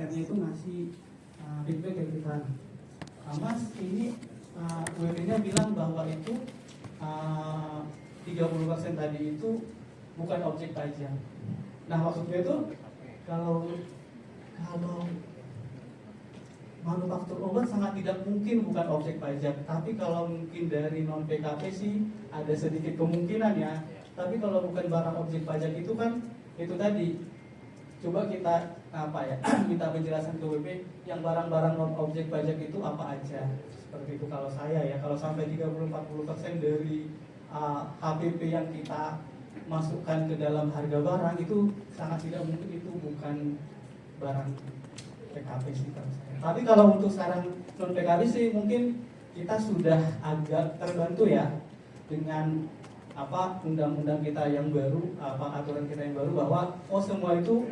UMR-nya itu ngasih feedback ke kita. Mas, ini UMR-nya bilang bahwa itu 30% tadi itu bukan objek pajak. Nah, maksudnya itu kalau manufaktur obat sangat tidak mungkin bukan objek pajak. Tapi kalau mungkin dari non PKP sih ada sedikit kemungkinan ya. Tapi kalau bukan barang objek pajak itu kan itu tadi. Coba kita minta penjelasan ke WP yang barang-barang non objek pajak itu apa aja. Seperti itu kalau saya ya. Kalau sampai 30-40% dari HPP yang kita masukkan ke dalam harga barang itu sangat tidak mungkin itu bukan barang PKP sih kalau saya. Tapi kalau untuk sekarang non PKP sih mungkin kita sudah agak terbantu ya dengan undang-undang kita yang baru, aturan kita yang baru bahwa semua itu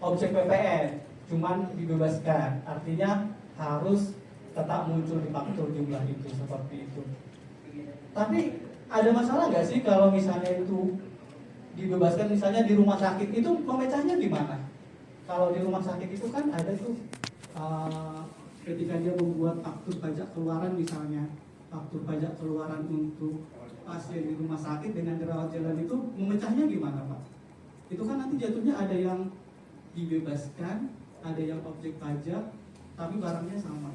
objek PPN, cuman dibebaskan. Artinya harus tetap muncul di faktur jumlah itu seperti itu. Tapi ada masalah nggak sih kalau misalnya itu dibebaskan, misalnya di rumah sakit itu memecahnya gimana? Kalau di rumah sakit itu kan ada tuh ketika dia membuat faktur pajak keluaran misalnya, faktur pajak keluaran untuk pasien di rumah sakit dengan dirawat jalan itu memecahnya gimana Pak? Itu kan nanti jatuhnya ada yang dibebaskan, ada yang objek pajak, tapi barangnya sama.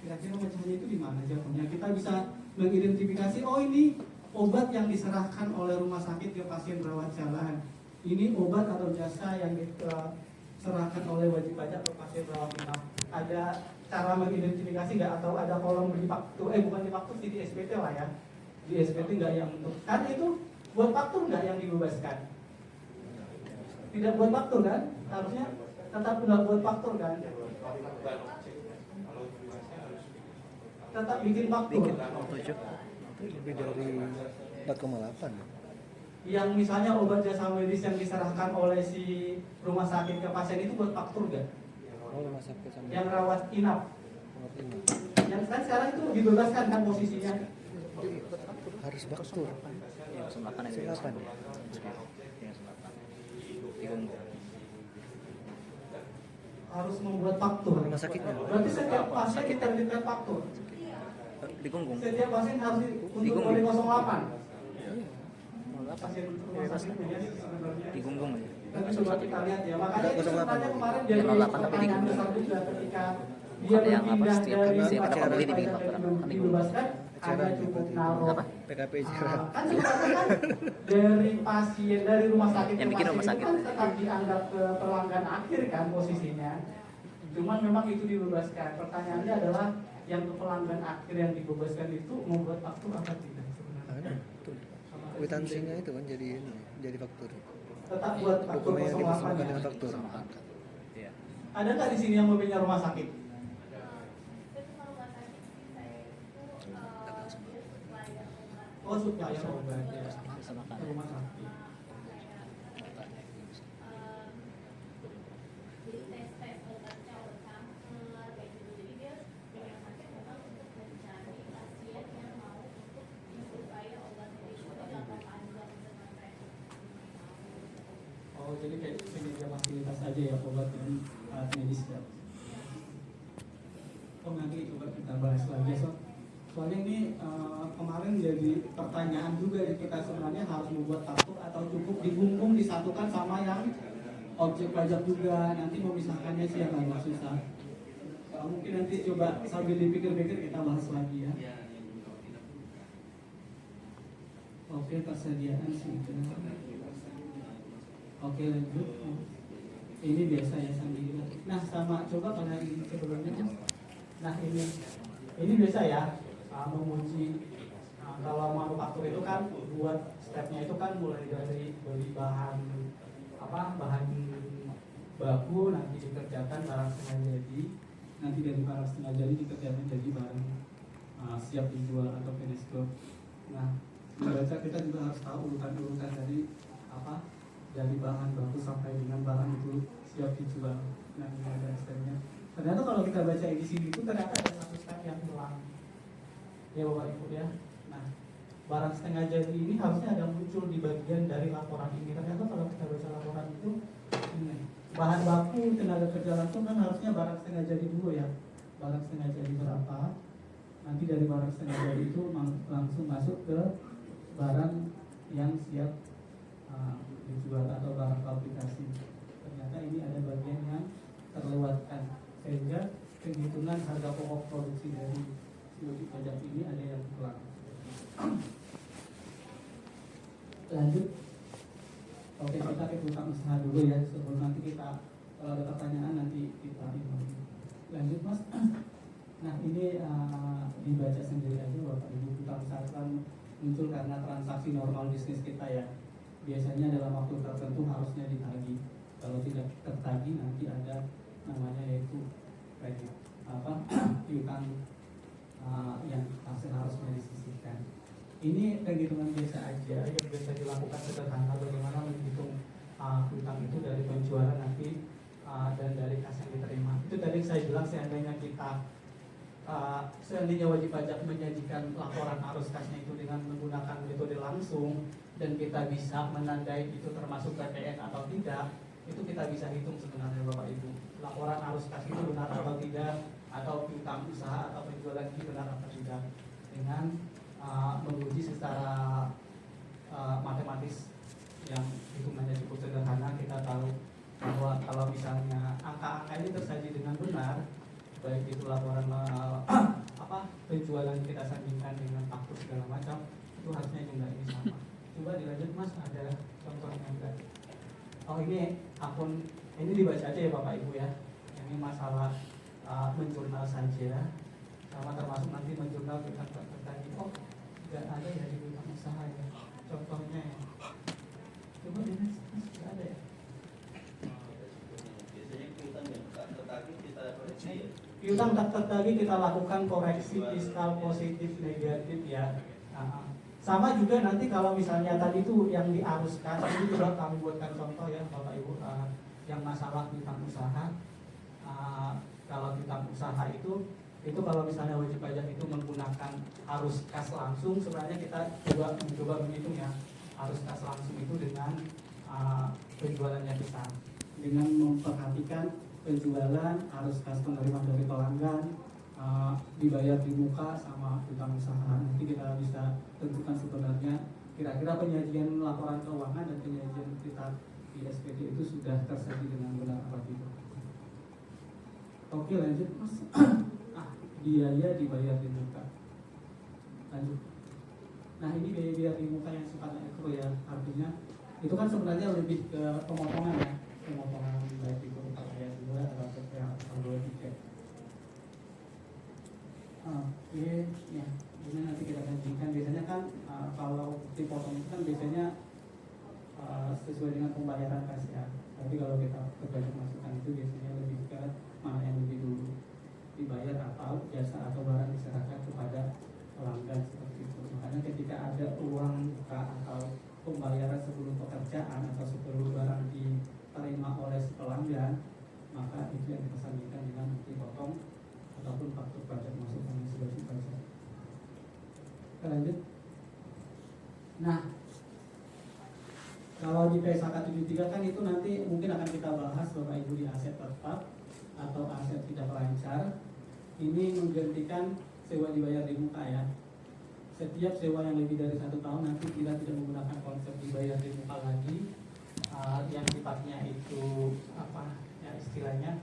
Kira-kira memecahnya itu di mana jatuhnya? Kita bisa mengidentifikasi, oh ini obat yang diserahkan oleh rumah sakit ke pasien rawat jalan. Ini obat atau jasa yang diserahkan oleh wajib pajak ke pasien rawat inap. Ada cara mengidentifikasi nggak? Atau ada kolom di faktur? Bukan di faktur sih, di SPT lah ya. Di SPT nggak yang untuk, karena itu buat faktur nggak yang dibebaskan? Tidak buat faktur kan? Harusnya tetap nggak buat faktur kan? Tetap bikin faktur. Lebih dari 4,8. Yang misalnya obat jasa medis yang diserahkan oleh si rumah sakit ke pasien itu buat faktur nggak? Oh, rumah sakit sama. Yang rawat inap. Yang kan sekarang itu dibebaskan kan posisinya? Harus faktur. Yang 98 ya. Harus membuat faktur. Rumah sakitnya. Berarti setiap pasien diterbitkan faktur. Di Gunggung. Setiap pasien harus untuk kode 08. Pasien rumah sakitnya ya sebenarnya. Di Gunggung aja. Tapi coba kita lihat ya. Makanya itu sebenarnya kemarin Ya, jadi 08 tapi di pertanyaan Gunggung. besar juga ketika dia Bukan yang berpindah setiap dari pada pajak pembeli dibikin pajak faktur yang kan di Gunggung. dibebaskan ada cukup naruh. Apa? PKP jarak. Kan sebenarnya kan dari pasien dari rumah sakit Yang ke bikin pasien rumah itu sakit. kan tetap dianggap ke pelanggan akhir kan posisinya. Cuman memang itu dibebaskan. Pertanyaannya adalah yang ke pelanggan akhir yang dibebaskan itu membuat faktur apa tidak sebenarnya? Ada. Kwitansinya itu kan jadi faktur. Tetap buat faktur Dokumen yang dipersembahkan 08 dengan ya. faktur. Iya. Ada nggak di sini yang mempunyai rumah sakit? Oh, supplier obat ya. Rumah sakit. Oh, jadi kayak penyedia fasilitas aja ya obat dan alat medis ya. Oh, nanti coba kita bahas lagi soalnya ini kemarin jadi pertanyaan juga ya, kita sebenarnya harus membuat faktur atau cukup digunggung disatukan sama yang objek pajak juga. Nanti memisahkannya sih yang agak susah. Mungkin nanti coba sambil dipikir-pikir kita bahas lagi ya. Oke, persediaan sih. Oke, lanjut. Ini biasa ya sambil. Nah, sama coba kalau yang sebelumnya. Nah, ini biasa ya menguji. Kalau manufaktur itu kan buat stepnya itu kan mulai dari beli bahan baku, nanti dikerjakan barang setengah jadi, nanti dari barang setengah jadi dikerjakan jadi barang siap dijual atau finished good. Nah, membaca kita juga harus tahu urutan-urutan dari bahan baku sampai dengan barang itu siap dijual. Nah, ini ada stepnya. Ternyata kalau kita baca di sini itu ternyata ada satu step yang hilang. Ya Bapak Ibu ya. Nah, barang setengah jadi ini harusnya ada muncul di bagian dari laporan ini. Ternyata kalau kita baca laporan itu ini bahan baku tenaga kerja langsung kan harusnya barang setengah jadi dulu ya. Barang setengah jadi berapa? Nanti dari barang setengah jadi itu langsung masuk ke barang yang siap dijual atau barang fabrikasi. Ternyata ini ada bagian yang terlewatkan, sehingga penghitungan harga pokok produksi dari si wajib pajak ini ada yang kurang. Lanjut. Oke, kita ke utang usaha dulu ya, sebelum nanti kita kalau ada pertanyaan nanti kita lanjut mas. Nah ini dibaca sendiri aja Bapak Ibu. Utang usaha kan muncul karena transaksi normal bisnis kita ya. Biasanya dalam waktu tertentu harusnya ditagih. Kalau tidak tertagih nanti ada namanya yaitu kredit piutang yang harusnya disisihkan. Ini penghitungan biasa aja yang biasa dilakukan sederhana, bagaimana menghitung piutang itu dari penjualan nanti dan dari kas yang diterima. Itu tadi saya bilang seandainya kita seandainya wajib pajak menyajikan laporan arus kasnya itu dengan menggunakan metode langsung dan kita bisa menandai itu termasuk PPN atau tidak, itu kita bisa hitung sebenarnya Bapak Ibu. Laporan arus kas itu benar atau tidak, atau piutang usaha atau penjualan itu benar atau tidak, dengan menguji secara matematis yang hitungannya cukup sederhana. Kita tahu bahwa kalau misalnya angka-angka ini tersaji dengan benar, baik itu laporan penjualan kita sandingkan dengan faktur segala macam, itu harusnya jumlah ini sama. Coba dilanjut mas, ada contohnya enggak? Oh ini akun, ini dibaca aja ya Bapak Ibu ya. Ini masalah menjurnal saja, sama termasuk nanti menjurnal kita tertagi. Oh nggak ada ya di bidang usaha ya, contohnya ya. Coba ini mas, nggak ada ya. Biasanya piutang yang tak tertagih kita koreksi ya. Piutang tak tertagih kita lakukan koreksi fiskal positif negatif ya. Sama juga nanti kalau misalnya tadi itu yang diaruskan, ini juga kami buatkan contoh ya Bapak Ibu, yang masalah piutang usaha. Kalau piutang usaha itu kalau misalnya wajib pajak itu menggunakan arus kas langsung, sebenarnya kita coba menghitung ya arus kas langsung itu dengan penjualannya kita, dengan memperhatikan penjualan, arus kas penerimaan dari pelanggan, dibayar di muka sama piutang usaha. Nanti kita bisa tentukan sebenarnya kira-kira penyajian laporan keuangan dan penyajian kita di SPD itu sudah tersaji dengan benar apa tidak. Oke lanjut mas. Biaya dibayar di muka. Lanjut. Nah ini biaya di muka yang sifatnya ekro ya, artinya itu kan sebenarnya lebih ke pemotongan ya, pemotongan baik itu ayat 2 atau atau 23. Oke, ya ini nanti kita bandingkan. Biasanya kan kalau dipotong itu kan biasanya sesuai dengan pembayaran kas ya. Tapi kalau kita berbalik masukan itu biasanya lebih ke mana yang lebih dulu dibayar, atau jasa atau barang diserahkan kepada pelanggan seperti itu. Makanya ketika ada uang muka atau pembayaran sebelum pekerjaan atau sebelum barang diterima oleh pelanggan, maka itu yang kita sandingkan dengan bukti potong ataupun faktur pajak masuk yang sebagai pajak. Kita lanjut. Nah, kalau di PSK 73 kan itu nanti mungkin akan kita bahas Bapak Ibu di aset tetap atau aset tidak lancar. Ini menggantikan sewa dibayar di muka ya. Setiap sewa yang lebih dari 1 tahun nanti kita tidak menggunakan konsep dibayar di muka lagi, yang sifatnya itu apa ya istilahnya,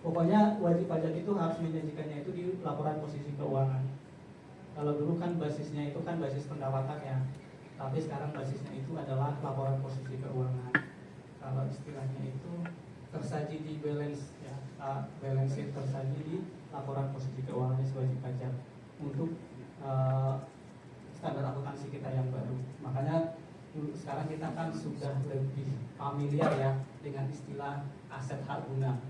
pokoknya wajib pajak itu harus menyajikannya itu di laporan posisi keuangan. Kalau dulu kan basisnya itu kan basis pendapatan ya, tapi sekarang basisnya itu adalah laporan posisi keuangan. Kalau istilahnya itu tersaji di balance ya, balance sheet tersaji di laporan posisi keuangannya wajib pajak untuk standar akuntansi kita yang baru. Makanya sekarang kita kan sudah lebih familiar ya dengan istilah aset hak guna.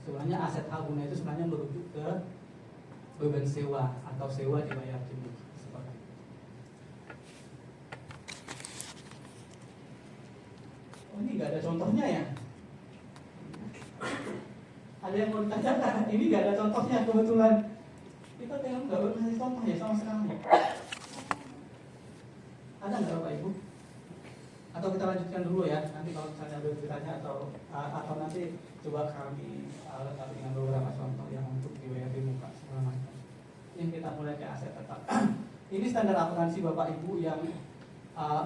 Sebenarnya aset hak guna itu sebenarnya merujuk ke beban sewa atau sewa dibayar dulu. Oh ini nggak ada contohnya ya? Ada yang mau ditanyakan? Ini nggak ada contohnya kebetulan. Kita tinggal nggak ngasih contoh ya sama sekali. Ada nggak Bapak Ibu? Atau kita lanjutkan dulu ya, nanti kalau misalnya ada bertanya atau nanti coba kami lengkapi dengan beberapa contoh yang untuk di WRD muka segala macam. Yang kita mulai ke aset tetap. Ini standar akuntansi Bapak Ibu yang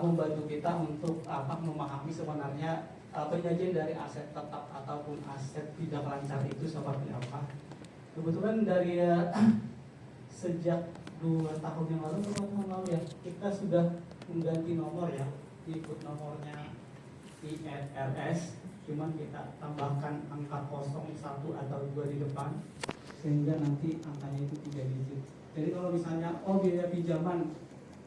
membantu kita untuk memahami sebenarnya penyajian dari aset tetap ataupun aset tidak lancar itu seperti apa. Kebetulan dari sejak 2 tahun yang lalu atau 4 tahun lalu ya, kita sudah mengganti nomor ya, ikut nomornya IRS, cuman kita tambahkan angka 01 atau 2 di depan sehingga nanti angkanya itu 3 digit. Jadi kalau misalnya biaya pinjaman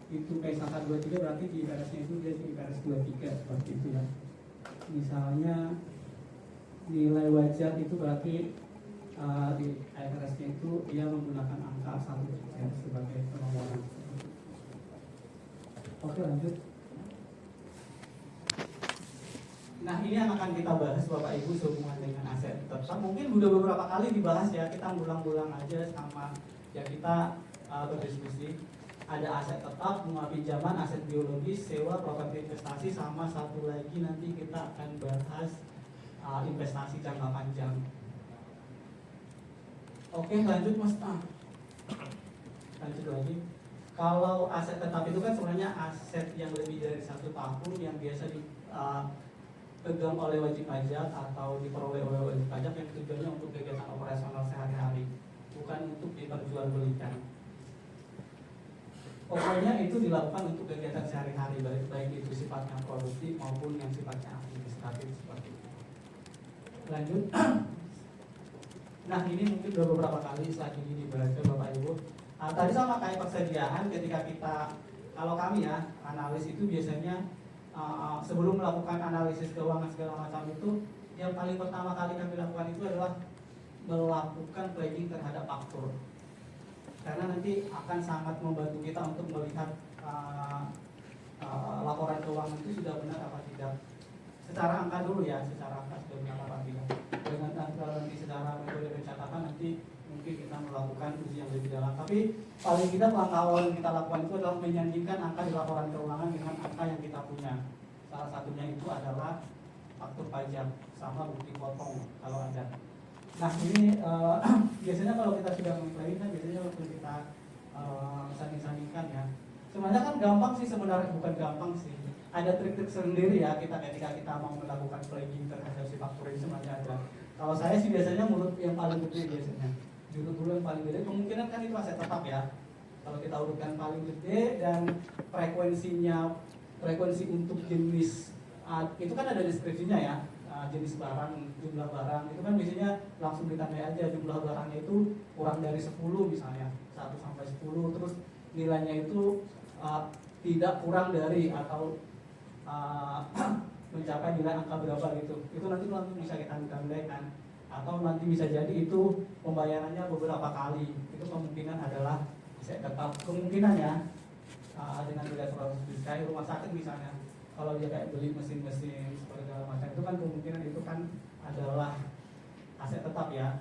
itu P1 23 berarti di IPRS-nya itu dia di IPRS 23 seperti itu ya. Misalnya nilai wajar itu berarti di IPRS-nya itu dia menggunakan angka 1 sebagai penomoran. Oke, lanjut. Nah, ini yang akan kita bahas Bapak Ibu sehubungan dengan aset tetap. Mungkin udah beberapa kali dibahas ya, kita ngulang-ngulang aja sama ya kita berdiskusi. Ada aset tetap, bunga pinjaman, aset biologis, sewa, properti investasi, sama satu lagi nanti kita akan bahas investasi jangka panjang. Oke, lanjut Mas. Lanjut lagi. Kalau aset tetap itu kan sebenarnya aset yang lebih dari 1 tahun yang biasa dipegang oleh wajib pajak atau diperoleh oleh wajib pajak yang tujuannya untuk kegiatan operasional sehari-hari, bukan untuk diperjualbelikan. Pokoknya itu dilakukan untuk kegiatan sehari-hari, baik itu sifatnya produktif maupun yang sifatnya administratif seperti itu. Lanjut. Nah, ini mungkin sudah beberapa kali saat ini dibahas ke Bapak Ibu. Tadi sama kayak persediaan, ketika kita, kalau kami ya, analis itu biasanya sebelum melakukan analisis keuangan segala macam itu, yang paling pertama kali kami lakukan itu adalah melakukan pledging terhadap faktur. Karena nanti akan sangat membantu kita untuk melihat laporan keuangan itu sudah benar apa tidak. Secara angka dulu ya, secara angka sudah benar apa tidak. Dengan nanti secara metode pencatatan nanti mungkin kita melakukan uji yang lebih dalam. Tapi paling tidak langkah awal yang kita lakukan itu adalah menyandingkan angka di laporan keuangan dengan angka yang kita punya. Salah satunya itu adalah faktur pajak sama bukti potong kalau ada. Nah, ini biasanya kalau kita sudah mengklaim kan biasanya waktu kita sanding-sandingkan ya. Sebenarnya kan gampang sih, sebenarnya bukan gampang sih. Ada trik-trik sendiri ya kita ketika kita mau melakukan pledging terhadap si faktur ini sebenarnya ada. Kalau saya sih biasanya menurut yang paling gede biasanya. Jurut dulu yang paling gede, kemungkinan kan itu aset tetap ya. Kalau kita urutkan paling gede dan frekuensi untuk jenis itu kan ada deskripsinya ya. Jenis barang, jumlah barang itu kan biasanya langsung ditandai aja jumlah barangnya itu kurang dari 10 misalnya 1 sampai 10, terus nilainya itu tidak kurang dari atau mencapai nilai angka berapa gitu. Itu nanti langsung bisa kita tandaikan, atau nanti bisa jadi itu pembayarannya beberapa kali. Itu kemungkinan adalah aset tetap, kemungkinan ya dengan nilai 100 juta. Kayak rumah sakit misalnya, kalau dia kayak beli mesin-mesin segala macam itu kan kemungkinan itu kan adalah aset tetap ya.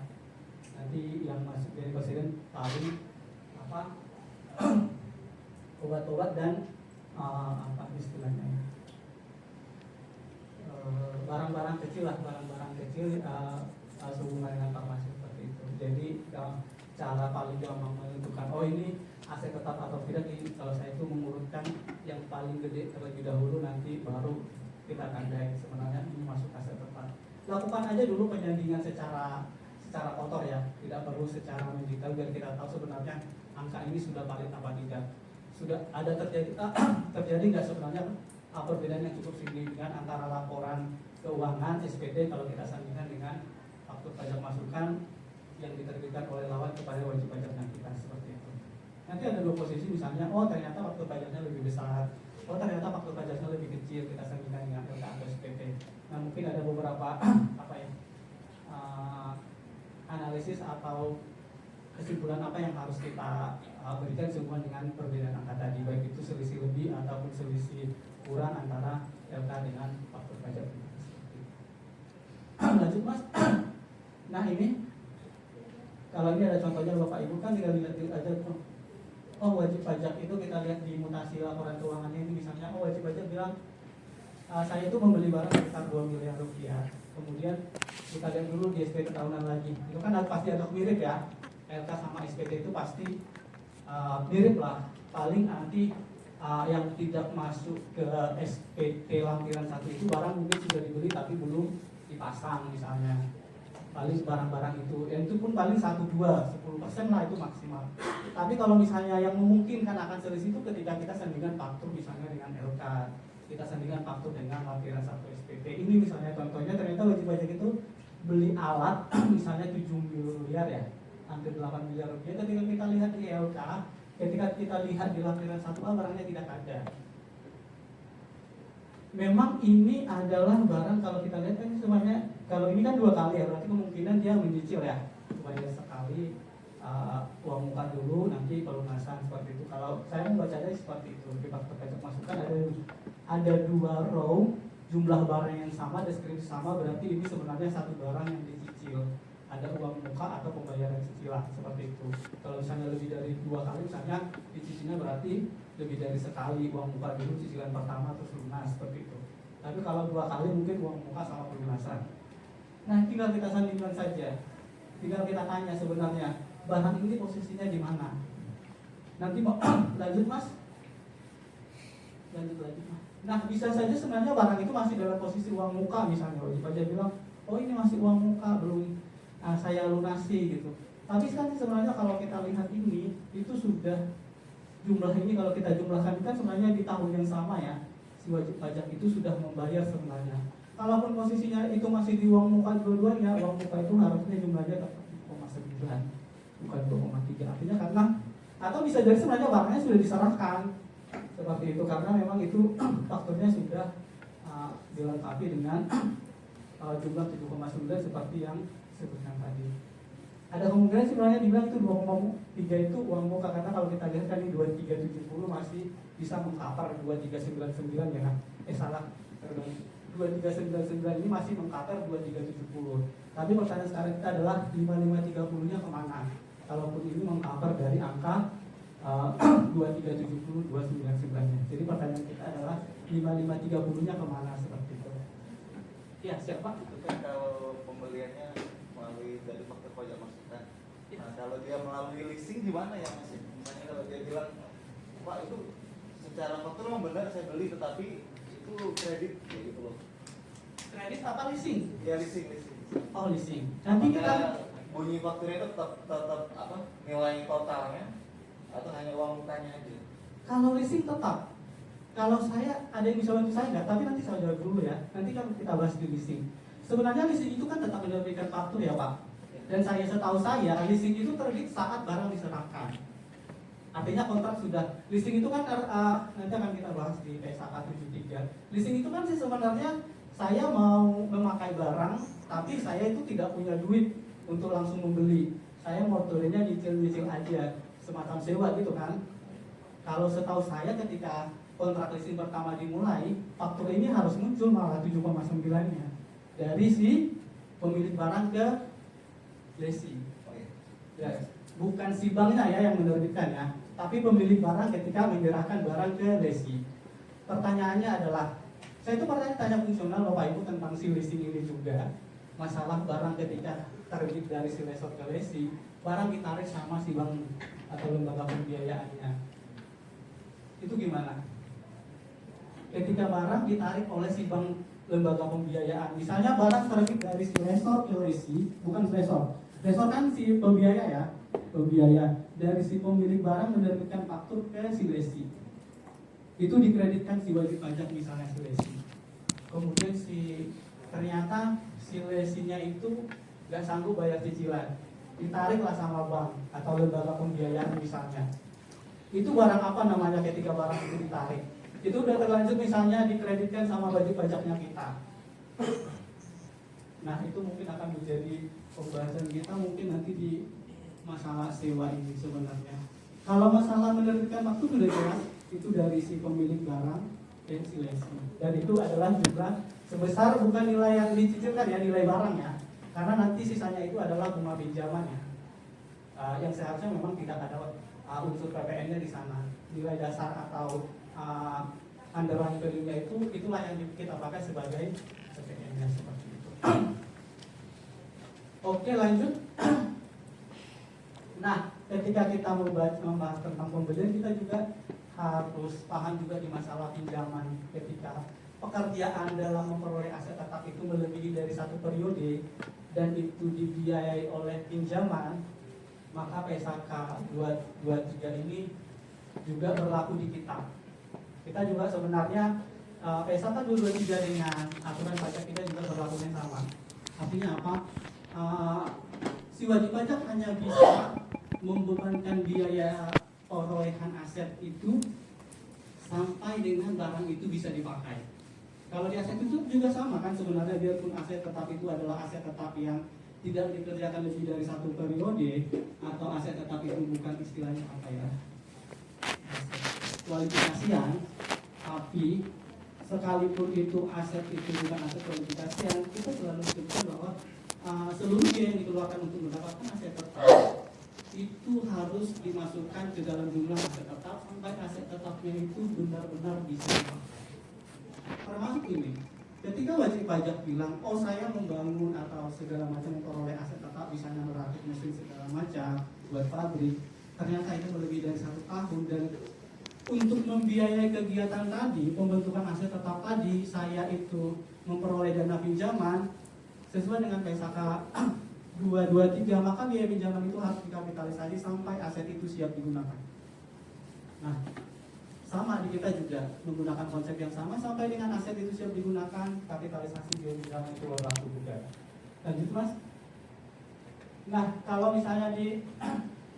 Nanti yang masuk dari presiden tahu apa obat-obat dan apa istilahnya barang-barang kecil lah, barang-barang kecil sehubungan dengan farmasi seperti itu. Jadi cara paling gampang menentukan ini aset tetap atau tidak, kalau saya itu mengurutkan yang paling gede terlebih dahulu, nanti baru kita tandai sebenarnya ini masuk aset tetap. Lakukan aja dulu penyandingan secara kotor ya, tidak perlu secara mendetail biar kita tahu sebenarnya angka ini sudah valid apa tidak. Sudah ada terjadi nggak sebenarnya perbedaan yang cukup signifikan antara laporan keuangan SPD kalau kita sandingkan dengan faktur pajak masukan yang diterbitkan oleh lawan kepada wajib pajaknya kita, seperti itu. Nanti ada 2 posisi misalnya, ternyata faktur pajaknya lebih besar, ternyata faktur pajaknya lebih kecil, kita sandingkan dengan LK atau SPT. Nah, mungkin ada beberapa analisis atau kesimpulan apa yang harus kita berikan sehubungan dengan perbedaan angka tadi, baik itu selisih lebih ataupun selisih kurang antara LK dengan faktur pajak. Lanjut Mas. Nah, ini kalau ini ada contohnya Bapak Ibu kan tinggal lihat aja tuh. Wajib pajak itu kita lihat di mutasi laporan keuangannya ini misalnya wajib pajak bilang saya itu membeli barang sekitar 2 miliar rupiah. Kemudian kita lihat dulu di SPT tahunan lagi. Itu kan pasti ada mirip ya. LK sama SPT itu pasti mirip lah. Paling nanti yang tidak masuk ke SPT lampiran 1 itu barang mungkin sudah dibeli tapi belum dipasang misalnya. Paling barang-barang itu, yang itu pun paling 1-2, 10% lah itu maksimal. Tapi kalau misalnya yang memungkinkan akan selisih itu ketika kita sandingkan faktur misalnya dengan LK, kita sandingkan faktur dengan lampiran 1 SPT. Ini misalnya contohnya ternyata wajib pajak itu beli alat misalnya 7 miliar ya, hampir 8 miliar rupiah. Ketika kita lihat di LK, ketika kita lihat di lampiran 1A barangnya tidak ada. Memang ini adalah barang kalau kita lihat kan semuanya, kalau ini kan 2 kali ya, berarti kemungkinan dia menyicil ya, supaya sekali uang muka dulu nanti pelunasan seperti itu. Kalau saya membacanya seperti itu di faktur pajak masukan ada 2 row, jumlah barang yang sama, deskripsi sama, berarti ini sebenarnya satu barang yang dicicil. Ada uang muka atau pembayaran cicilan seperti itu. Kalau misalnya lebih dari 2 kali, misalnya dicicilnya berarti lebih dari sekali uang muka dulu cicilan pertama terus lunas seperti itu. Tapi kalau 2 kali mungkin uang muka sama pelunasan. Nah, tinggal kita sandingkan saja. Tinggal kita tanya sebenarnya barang ini posisinya di mana. Nanti mau lanjut mas. Lanjut lagi. Nah, bisa saja sebenarnya barang itu masih dalam posisi uang muka misalnya. Wajib pajak bilang, oh ini masih uang muka belum saya lunasi gitu. Tapi kan sebenarnya kalau kita lihat ini itu sudah jumlah ini kalau kita jumlahkan kan sebenarnya di tahun yang sama ya, si wajib pajak itu sudah membayar sebenarnya. Kalaupun posisinya itu masih di uang muka dua-duanya, uang muka itu harusnya jumlahnya tetap 0,9 bukan 2,3. Artinya karena atau bisa jadi sebenarnya barangnya sudah diserahkan seperti itu karena memang itu fakturnya sudah dilengkapi dengan jumlah 7,9 seperti yang sebutkan tadi. Ada kemungkinan sebenarnya dibilang itu 2,3 itu uang muka karena kalau kita lihat kan ini 2370 masih bisa mengcover 2399 ya. Salah. 2399 ini masih mengcover 2370. Tapi pertanyaan sekarang kita adalah 5530-nya kemana? Kalaupun ini mengcover dari angka 2370 299-nya. Jadi pertanyaan kita adalah 5530-nya kemana seperti itu. Ya, siapa? Itu kan kalau pembeliannya melalui dari faktur pajak masukan. Nah, kalau dia melalui leasing gimana ya mas? Misalnya kalau dia bilang, Pak itu secara faktur memang benar saya beli, tetapi itu kredit kayak gitu loh. Kredit apa leasing? Ya leasing. Oh leasing. Nanti kita bunyi fakturnya itu tetap apa nilai totalnya atau hanya uang mukanya aja? kalau leasing tetap. Kalau saya ada yang bisa bantu saya nggak? Tapi nanti saya jawab dulu ya. Nanti kan kita bahas di leasing. Sebenarnya leasing itu kan tetap menerbitkan faktur ya Pak. Dan setahu saya leasing itu terbit saat barang diserahkan. Artinya kontrak sudah leasing itu kan nanti akan kita bahas di PSAK 73. Leasing itu kan sih sebenarnya saya mau memakai barang, tapi saya itu tidak punya duit untuk langsung membeli. Saya motornya nyicil aja, semacam sewa gitu kan. Kalau setahu saya ketika kontrak leasing pertama dimulai, faktur ini harus muncul malah 7,9-nya dari si pemilik barang ke lesi. Ya, bukan si banknya ya yang menerbitkan ya, tapi pemilik barang ketika menyerahkan barang ke lesi. Pertanyaannya adalah, saya itu pernah tanya fungsional Bapak Ibu tentang si leasing ini juga. Masalah barang ketika terbit dari si lesor ke lesi, barang ditarik sama si bank atau lembaga pembiayaannya. Itu gimana? Ketika barang ditarik oleh si bank lembaga pembiayaan, misalnya barang terbit dari si lesor ke lesi, bukan lesor. Lesor kan si pembiaya ya, pembiaya dari si pemilik barang menerbitkan faktur ke si lesi. Itu dikreditkan si wajib pajak misalnya si lesi. Kemudian ternyata si lesinya itu nggak sanggup bayar cicilan, ditariklah sama bank atau lembaga pembiayaan misalnya. Itu barang apa namanya ketika barang itu ditarik? Itu udah terlanjur misalnya dikreditkan sama wajib pajaknya kita. Nah itu mungkin akan menjadi pembahasan kita mungkin nanti di masalah sewa ini sebenarnya. Kalau masalah menerbitkan waktu sudah jelas, itu dari si pemilik barang dan si lesi. Dan itu adalah jumlah sebesar bukan nilai yang dicicilkan ya, nilai barang ya. Karena nanti sisanya itu adalah bunga pinjaman ya. Yang seharusnya memang tidak ada unsur PPN-nya di sana. Nilai dasar atau underlying value-nya itulah yang kita pakai sebagai CPN-nya seperti itu. Oke, lanjut. Nah, ketika kita membahas tentang pembelian, kita juga harus paham juga di masalah pinjaman. Ketika pekerjaan dalam memperoleh aset tetap itu melebihi dari satu periode dan itu dibiayai oleh pinjaman, maka PSAK 223 ini juga berlaku di kita. Kita juga sebenarnya PSAK 223 dengan aturan pajak kita juga berlakunya sama. Artinya apa? Si wajib pajak hanya bisa membebankan biaya perolehan aset itu sampai dengan barang itu bisa dipakai. Kalau di aset itu juga sama kan sebenarnya, biarpun aset tetap itu adalah aset tetap yang tidak dikerjakan lebih dari satu periode, atau aset tetap itu bukan istilahnya apa ya, kualifikasian, tapi sekalipun itu aset itu bukan aset kualifikasian, kita selalu sebutkan bahwa seluruh biaya yang dikeluarkan untuk mendapatkan aset tetap itu harus dimasukkan ke dalam jumlah aset tetap sampai aset tetapnya itu benar-benar bisa dipakai. Termasuk ini, ketika wajib pajak bilang, oh saya membangun atau segala macam memperoleh aset tetap, misalnya merakit mesin segala macam buat pabrik, ternyata itu melebihi dari 1 tahun, dan untuk membiayai kegiatan tadi, pembentukan aset tetap tadi, saya itu memperoleh dana pinjaman sesuai dengan PSAK 223, maka biaya pinjaman itu harus dikapitalisasi sampai aset itu siap digunakan. Nah, sama di kita juga menggunakan konsep yang sama, sampai dengan aset itu siap digunakan, kapitalisasi biaya pinjaman itu berlaku juga. Lanjut Mas. Nah, kalau misalnya di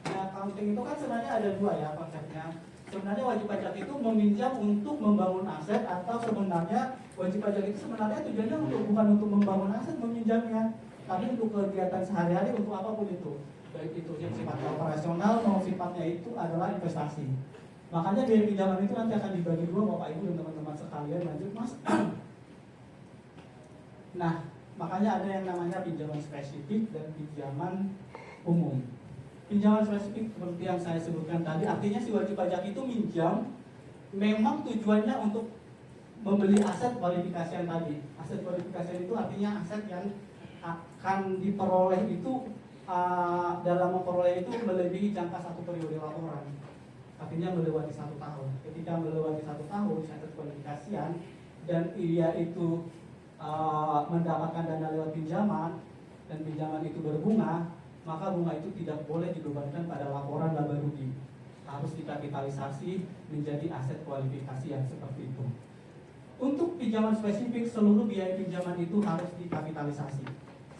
accounting itu kan sebenarnya ada 2 ya konsepnya. Sebenarnya wajib pajak itu meminjam untuk membangun aset, atau sebenarnya wajib pajak itu sebenarnya tujuannya bukan untuk membangun aset meminjamnya, tapi untuk kegiatan sehari-hari, untuk apapun itu, baik itu yang sifatnya operasional maupun sifatnya itu adalah investasi. Makanya biaya pinjaman itu nanti akan dibagi 2 Bapak Ibu dan teman-teman sekalian. Lanjut Mas. Nah, makanya ada yang namanya pinjaman spesifik dan pinjaman umum. Pinjaman spesifik seperti yang saya sebutkan tadi, artinya si wajib pajak itu minjam memang tujuannya untuk membeli aset kualifikasian tadi. Aset kualifikasian itu artinya aset yang akan diperoleh itu dalam memperoleh itu melebihi jangka 1 periode laporan. Artinya melewati 1 tahun. Ketika melewati 1 tahun aset kualifikasian dan ia itu mendapatkan dana lewat pinjaman dan pinjaman itu berbunga, maka bunga itu tidak boleh dibebankan pada laporan laba rugi. Harus dikapitalisasi menjadi aset kualifikasi yang seperti itu. Untuk pinjaman spesifik, seluruh biaya pinjaman itu harus dikapitalisasi.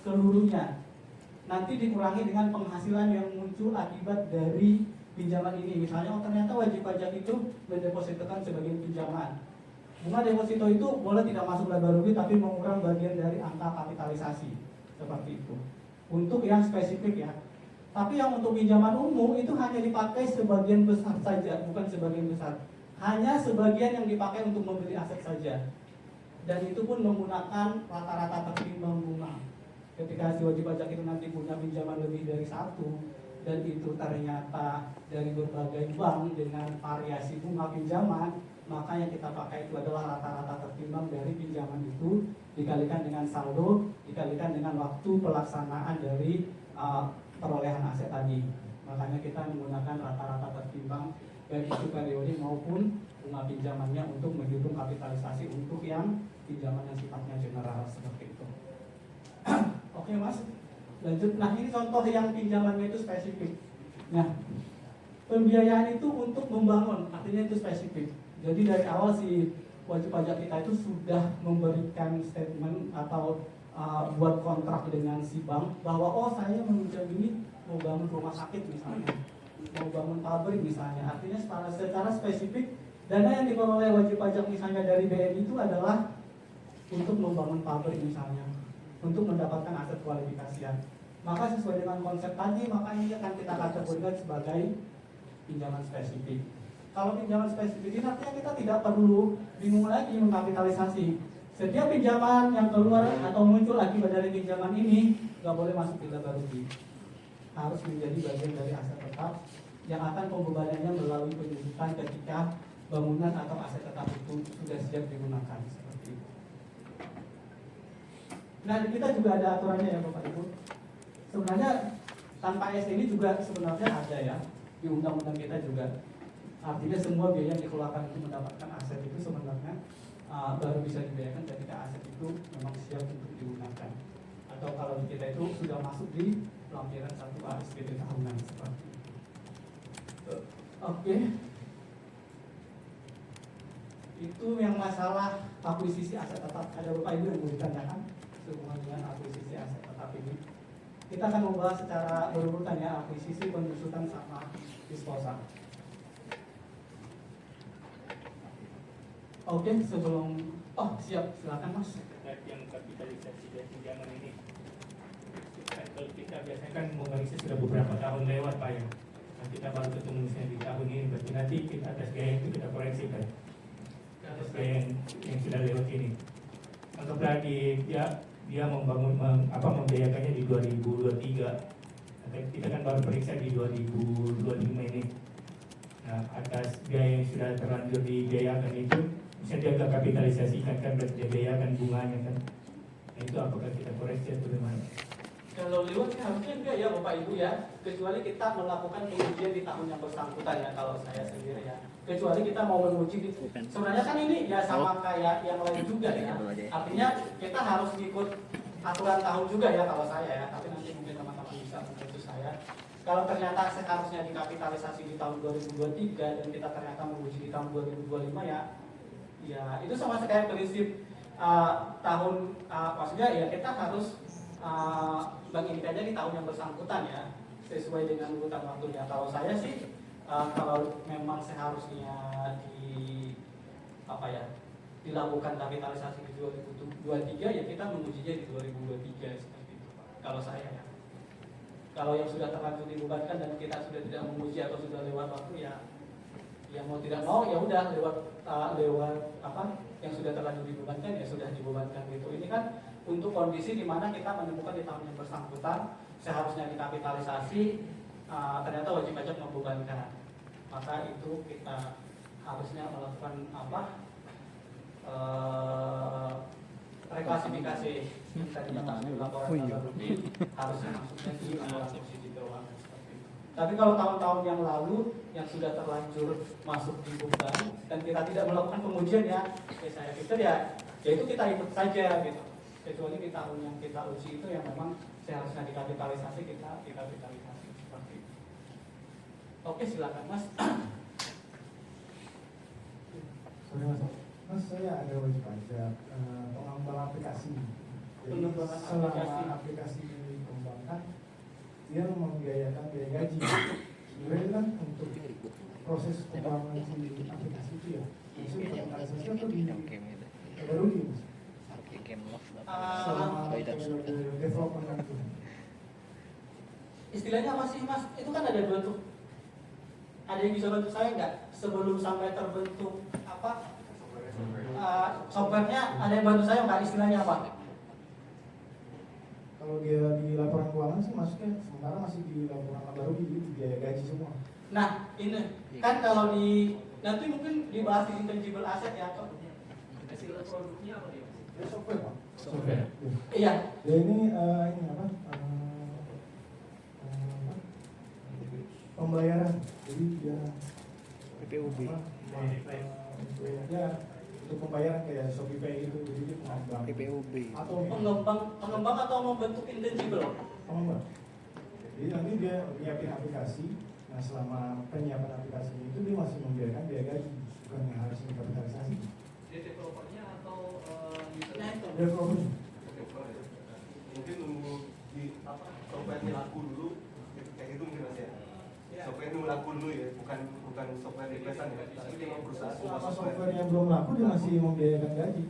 Seluruhnya. Nanti dikurangi dengan penghasilan yang muncul akibat dari pinjaman ini. Misalnya, ternyata wajib pajak itu mendepositokan sebagian pinjaman. Bunga deposito itu boleh tidak masuk laba rugi, tapi mengurang bagian dari angka kapitalisasi. Seperti itu. Untuk yang spesifik ya. Tapi yang untuk pinjaman umum itu hanya dipakai sebagian besar saja, bukan sebagian besar. Hanya sebagian yang dipakai untuk membeli aset saja. Dan itu pun menggunakan rata-rata tertimbang bunga. Ketika si wajib pajak itu nanti punya pinjaman lebih dari 1, dan itu ternyata dari berbagai bank dengan variasi bunga pinjaman, maka yang kita pakai itu adalah rata-rata tertimbang dari pinjaman itu dikalikan dengan saldo, dikalikan dengan waktu pelaksanaan dari perolehan aset tadi. Makanya kita menggunakan rata-rata tertimbang baik itu periode maupun bunga pinjamannya untuk menghitung kapitalisasi untuk yang pinjaman yang sifatnya general seperti itu. Oke Mas, lanjut. Nah, ini contoh yang pinjamannya itu spesifik. Nah, pembiayaan itu untuk membangun, artinya itu spesifik. Jadi dari awal si wajib pajak kita itu sudah memberikan statement atau buat kontrak dengan si bank bahwa oh saya meminjam ini mau bangun rumah sakit misalnya, mau bangun pabrik misalnya. Artinya secara spesifik dana yang diperoleh wajib pajak misalnya dari BNI itu adalah untuk membangun pabrik misalnya, untuk mendapatkan aset kualifikasian. Maka sesuai dengan konsep tadi, maka ini akan kita kategorikan sebagai pinjaman spesifik. Kalau pinjaman spesifik ini artinya kita tidak perlu bingung lagi mengkapitalisasi. Setiap pinjaman yang keluar atau muncul akibat dari pinjaman ini nggak boleh masuk di laba rugi. Harus menjadi bagian dari aset tetap yang akan pembebanannya melalui penunjukan ketika bangunan atau aset tetap itu sudah siap digunakan seperti itu. Nah, kita juga ada aturannya ya Bapak Ibu. Sebenarnya tanpa S ini juga sebenarnya ada ya di undang-undang kita juga. Artinya semua biaya yang dikeluarkan untuk mendapatkan aset itu sebenarnya baru bisa dibayarkan ketika aset itu memang siap untuk digunakan. Atau kalau di kita itu sudah masuk di lampiran 1A SPT tahunan seperti itu. Oke. Itu yang masalah akuisisi aset tetap. Ada Bapak Ibu yang mau ditanyakan sehubungan dengan akuisisi aset tetap ini. Kita akan membahas secara berurutan ya, akuisisi, pengusutan, sama disposal. Oke, sebelum siap, silakan Mas. Terkait yang kapitalisasi dan pinjaman ini, kan kalau kita biasanya kan menganalisa sudah beberapa tahun lewat Pak ya. Nah, kita baru ketemu misalnya di tahun ini, berarti nanti kita atas gaya itu kita koreksi Pak. Atas gaya yang sudah lewat ini. Anggaplah dia membangun membiayakannya di 2023. Nah, kita kan baru periksa di 2025 ini. Nah, atas biaya yang sudah terlanjur dibiayakan itu bisa dia kapitalisasikan kan berarti dia biayakan bunganya kan. Nah, itu apakah kita koreksi atau bagaimana? Kalau lewat harusnya enggak ya Bapak Ibu ya, kecuali kita melakukan pengujian di tahun yang bersangkutan ya kalau saya sendiri ya. Kecuali kita mau menguji di, sebenarnya kan ini ya sama kayak yang lain juga ya. Artinya kita harus ikut aturan tahun juga ya kalau saya ya. Tapi nanti mungkin teman-teman bisa membantu saya. Kalau ternyata seharusnya dikapitalisasi di tahun 2023 dan kita ternyata menguji di tahun 2025 ya itu sama kayak prinsip maksudnya ya kita harus bagi aja di tahun yang bersangkutan ya sesuai dengan urutan waktunya. Kalau saya sih kalau memang seharusnya dilakukan kapitalisasi di 2023 ya kita mengujinya di 2023 seperti itu kalau saya ya. Kalau yang sudah terlanjur dibebankan dan kita sudah tidak menguji atau sudah lewat waktu ya mau tidak mau ya udah lewat yang sudah terlanjur dibebankan ya sudah dibebankan gitu. Ini kan untuk kondisi di mana kita menemukan di tahun yang bersangkutan seharusnya dikapitalisasi ternyata wajib pajak membebankan, maka itu kita harusnya melakukan reklasifikasi tadi laporan rutin harusnya masuknya di posisi keuangan seperti itu. Tapi kalau tahun-tahun yang lalu yang sudah terlanjur masuk di beban dan kita tidak melakukan pengujian ya saya pikir ya itu kita ikut saja gitu. Kecuali di tahun yang kita uji itu yang memang seharusnya dikapitalisasi kita dikapitalisasi seperti itu. Oke, silakan Mas. Sorry Mas, saya ada wajib pajak pengembangan aplikasi. Jadi Pengembangan selama aplikasi dikembangkan, dia membiayakan biaya gaji. Sebenarnya kan untuk proses pengembangan si aplikasi itu ya, maksudnya kapitalisasi atau di baru di selama development itu. Istilahnya apa sih Mas? Itu kan ada bentuk. Ada yang bisa bantu saya nggak sebelum sampai terbentuk softwarenya? Ada yang bantu saya nggak? Istilahnya apa? Kalau dia di laporan keuangan sih maksudnya sementara masih di laporan baru di biaya gaji semua. Nah ini kan kalau di nanti mungkin dibahas di intangible asset ya kok. Produknya apa dia? Ya software Pak. Software. Iya. Ya ini apa? Pembayaran. Jadi dia PPUB. Ya untuk pembayaran kayak Shopee Pay itu, jadi dia pengembang. PPUB. Atau Pengembang atau membentuk intangible? pengembang. Jadi nanti dia menyiapin aplikasi. Nah selama penyiapan aplikasi itu dia masih membiarkan biaya gaji, bukan yang harus dikapitalisasi. Dia developernya atau usernya itu? Developer. Mungkin nunggu di software laku dulu kayak gitu mungkin Mas ya. Software itu laku dulu ya, bukan software replacement ya, tapi dia mau berusaha sebuah Selama software. software yang belum laku dia masih membiayakan gaji.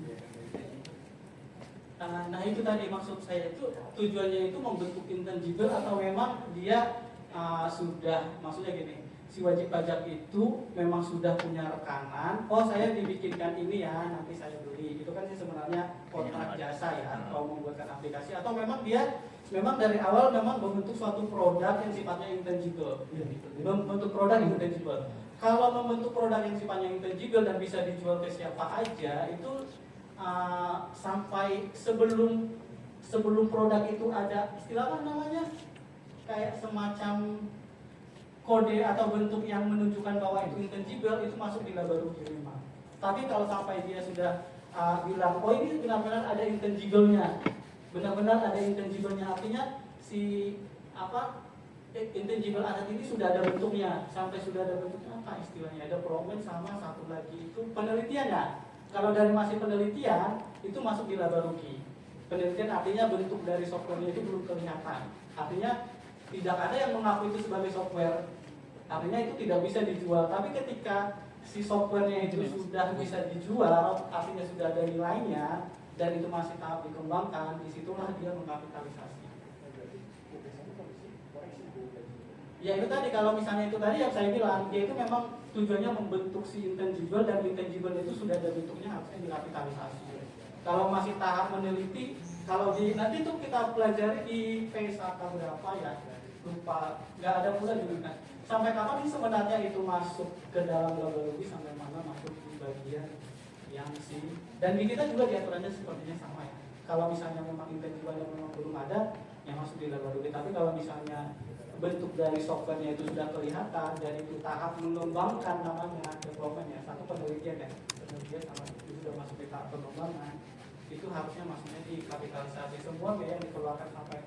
Nah itu tadi maksud saya itu tujuannya itu membentuk intangible atau memang dia sudah, maksudnya gini, si wajib pajak itu memang sudah punya rekanan, oh saya dibikinkan ini ya, nanti saya beli, itu kan sih sebenarnya kontrak jasa ya, kalau membuatkan aplikasi, atau memang dia memang dari awal memang membentuk suatu produk yang sifatnya intangible, membentuk produk intangible. kalau membentuk produk yang sifatnya intangible dan bisa dijual ke siapa aja itu sampai sebelum produk itu ada istilah apa namanya, kayak semacam kode atau bentuk yang menunjukkan bahwa itu intangible, itu masuk di laba rugi memang. Tapi kalau sampai dia sudah bilang, oh ini benar-benar ada intangible-nya, benar-benar ada intangible-nya, artinya si intangible aset ini sudah ada bentuknya, sampai sudah ada bentuknya apa istilahnya, ada problem sama satu lagi itu penelitian ya. Kalau dari masih penelitian itu masuk di laba rugi. Penelitian artinya bentuk dari softwarenya itu belum kelihatan, artinya tidak ada yang mengaku itu sebagai software, artinya itu tidak bisa dijual. Tapi ketika si softwarenya itu sudah bisa dijual, artinya sudah ada nilainya dan itu masih tahap dikembangkan, disitulah dia mengkapitalisasi. Ya itu tadi, kalau misalnya itu tadi yang saya bilang, dia itu memang tujuannya membentuk si intangible, dan intangible itu sudah ada bentuknya, harusnya dikapitalisasi. Kalau masih tahap meneliti, kalau nanti itu kita pelajari di phase berapa ya, lupa, nggak ada pula di kan. Sampai kapan sih sebenarnya itu masuk ke dalam laba rugi, sampai mana masuk di bagian yang si, dan di kita juga diaturannya sepertinya sama ya. Kalau misalnya memang intangible yang memang belum ada, yang masuk di laba rugi. Tapi kalau misalnya bentuk dari softwarenya itu sudah kelihatan dan itu tahap mengembangkan, namanya development ya, satu penelitian ya, penelitian sama itu sudah masuk di tahap pengembangan, itu harusnya masuknya di kapitalisasi semua biaya yang dikeluarkan sampai.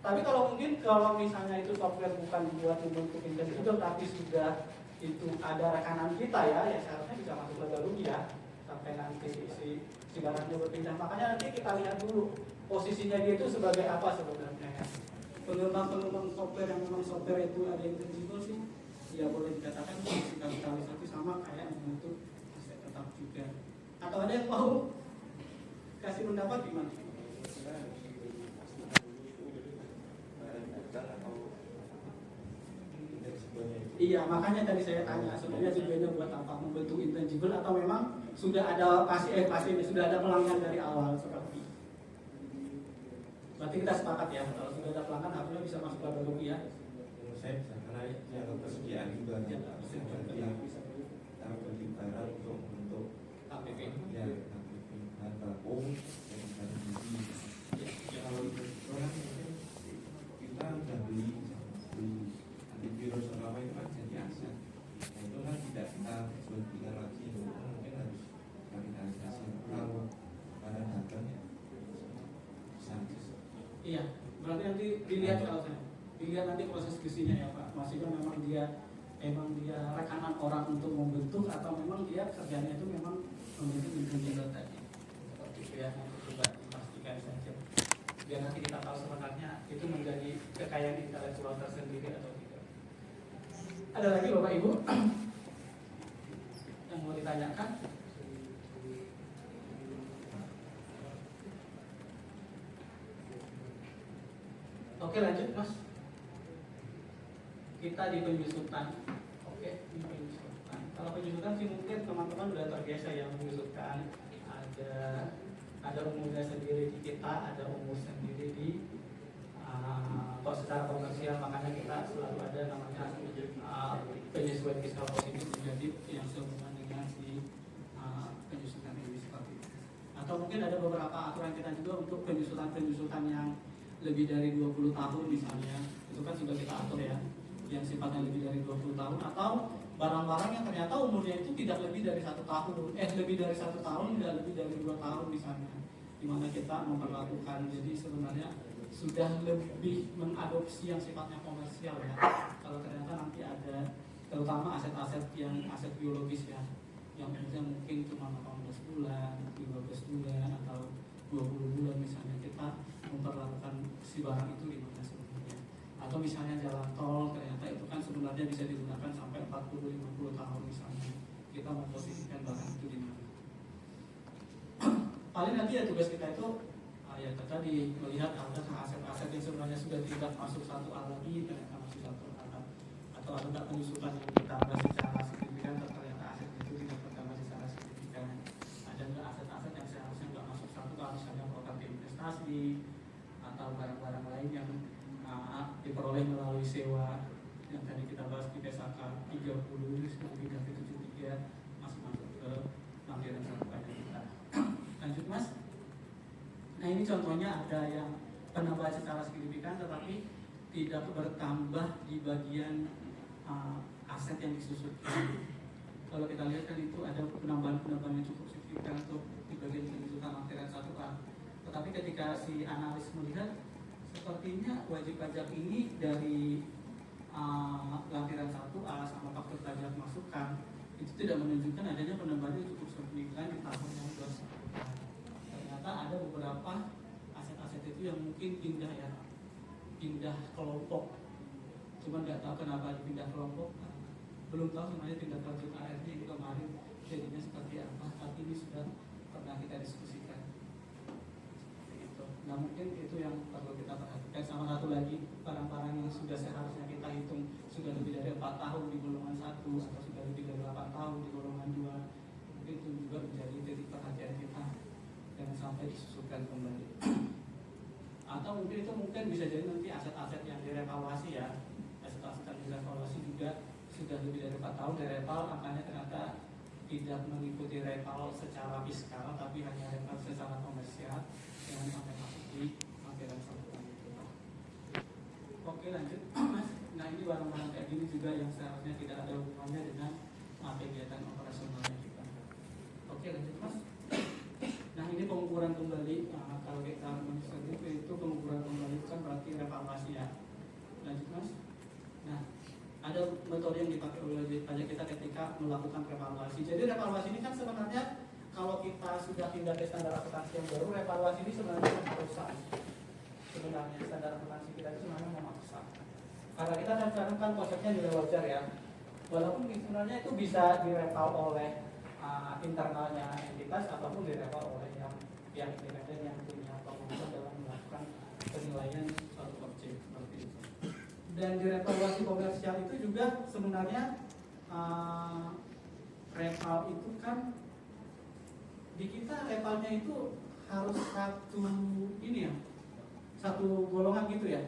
Tapi kalau mungkin kalau misalnya itu software bukan buat membentuk intangible, tapi sudah itu ada rekanan kita ya seharusnya bisa masuk laba rugi ya, sampai nanti si barangnya berpindah. Makanya nanti kita lihat dulu posisinya dia itu sebagai apa sebenarnya ya. Pengembang software yang memang software itu ada intangible sih, ya boleh dikatakan posisi kapitalisasi sama kayak membentuk aset tetap juga. Atau ada yang mau kasih pendapat gimana? Iya, makanya tadi saya tanya sebenarnya tujuannya buat apa, membentuk intangible atau memang sudah ada pasti sudah ada pelanggan dari awal seperti. Berarti kita sepakat ya, kalau sudah ada pelanggan harusnya bisa masuk laba rugi ya. Menurut saya bisa, karena yang ketersediaan juga Ya, seperti yang taruh di barat untuk KPP. ya KPP bahan baku dan bahan gizi. Kalau itu orang mungkin kita udah beli antivirus selama itu kan jadi aset. Nah itu kan tidak kita jual belikan lagi, mungkin harus kapitalisasi. Kalau barang dagang ya bisa. Iya, berarti nanti dilihat kalau saya dilihat nanti proses diskusinya ya Pak. Maksudnya memang dia rekanan orang untuk membentuk atau memang dia kerjanya itu memang membentuk intangible tadi. Seperti itu ya, nanti coba dipastikan saja. Biar nanti kita tahu sebenarnya itu menjadi kekayaan intelektual tersendiri atau tidak. Ada lagi Bapak Ibu yang mau ditanyakan? Oke lanjut Mas. Kita di penyusutan. Oke, di penyusutan. Kalau penyusutan sih mungkin teman-teman sudah terbiasa ya menyusutan. Ada umurnya sendiri di kita, ada umur sendiri di kalau secara komersial, makanya kita selalu ada namanya penyesuaian fiskal positif menjadi yang sehubungan dengan si penyusutan ini seperti itu. Atau mungkin ada beberapa aturan kita juga untuk penyusutan yang lebih dari 20 tahun misalnya, itu kan sudah kita atur ya, yang sifatnya lebih dari 20 tahun, atau barang-barang yang ternyata umurnya itu tidak lebih dari 1 tahun, lebih dari 1 tahun, tidak lebih dari 2 tahun misalnya, dimana kita memperlakukan, jadi sebenarnya sudah lebih mengadopsi yang sifatnya komersial ya. Kalau ternyata nanti ada, terutama aset-aset yang aset biologis ya, yang umurnya mungkin cuma 18 bulan, 15 bulan, atau 20 bulan misalnya, kita memperlakukan si barang itu di mana sebenarnya. Atau misalnya jalan tol, ternyata itu kan sebenarnya bisa digunakan sampai 40-50 tahun misalnya, kita memposisikan barang itu di mana. Paling nanti ya tugas kita itu ya tadi melihat ada aset-aset yang sebenarnya sudah tidak masuk satu alat lagi, ternyata masuk satu alat, atau ada penyusutan yang bertambah secara signifikan, ternyata aset itu tidak bertambah secara signifikan. Ada nggak aset-aset yang seharusnya nggak masuk satu, kalau misalnya properti investasi atau barang-barang lain yang diperoleh melalui sewa yang tadi kita bahas di PSAK 30 itu sudah pindah ke 73 masih masuk ke lampiran satu pajak kita. Lanjut Mas. Nah ini contohnya ada yang penambahan secara signifikan tetapi tidak bertambah di bagian aset yang disusutkan. Kalau kita lihat kan itu ada penambahan yang cukup signifikan untuk di bagian penunjukan lampiran 1A. Tetapi ketika si analis melihat sepertinya wajib pajak ini dari lampiran 1A sama faktur pajak masukan itu tidak menunjukkan adanya penambahan yang cukup signifikan di tahun yang bersangkutan. Ternyata ada beberapa aset-aset itu yang mungkin pindah kelompok. Cuma nggak tahu kenapa dipindah kelompok. Belum tahu sebenarnya tindak lanjut AR-nya ini kemarin jadinya seperti apa. Tapi ini sudah pernah kita diskusikan. Nah mungkin itu yang perlu kita perhatikan. Sama satu lagi, barang-barang yang sudah seharusnya kita hitung sudah lebih dari 4 tahun di golongan 1 atau sudah lebih dari 8 tahun di golongan 2, mungkin itu juga menjadi titik perhatian kita, jangan sampai disusutkan kembali. Atau mungkin itu bisa jadi nanti aset-aset yang direvaluasi ya, aset-aset yang direvaluasi juga sudah lebih dari 4 tahun direval, angkanya ternyata tidak mengikuti reval secara fiskal tapi hanya reval secara komersial, jangan sampai masuk di lampiran satu itu. Oke lanjut Mas. Nah ini barang-barang kayak gini juga yang seharusnya tidak ada hubungannya dengan kegiatan operasionalnya kita. Oke lanjut Mas. Nah ini pengukuran kembali. Nah, kalau kita menyebut itu pengukuran kembali itu kan berarti revaluasi ya. Lanjut Mas. Nah ada metode yang dipakai oleh pajak kita ketika melakukan revaluasi. Jadi revaluasi ini kan sebenarnya kalau kita sudah pindah ke standar akuntansi yang baru, revaluasi ini sebenarnya memaksa. Sebenarnya standar akuntansi kita itu sebenarnya memaksa. Karena kita sekarang kan konsepnya nilai wajar ya. Walaupun sebenarnya itu bisa direval oleh internalnya entitas ataupun direval oleh yang independen yang punya kemampuan dalam melakukan penilaian suatu objek seperti itu. Dan di revaluasi komersial itu juga sebenarnya reval itu kan di kita revalnya itu harus satu golongan gitu ya,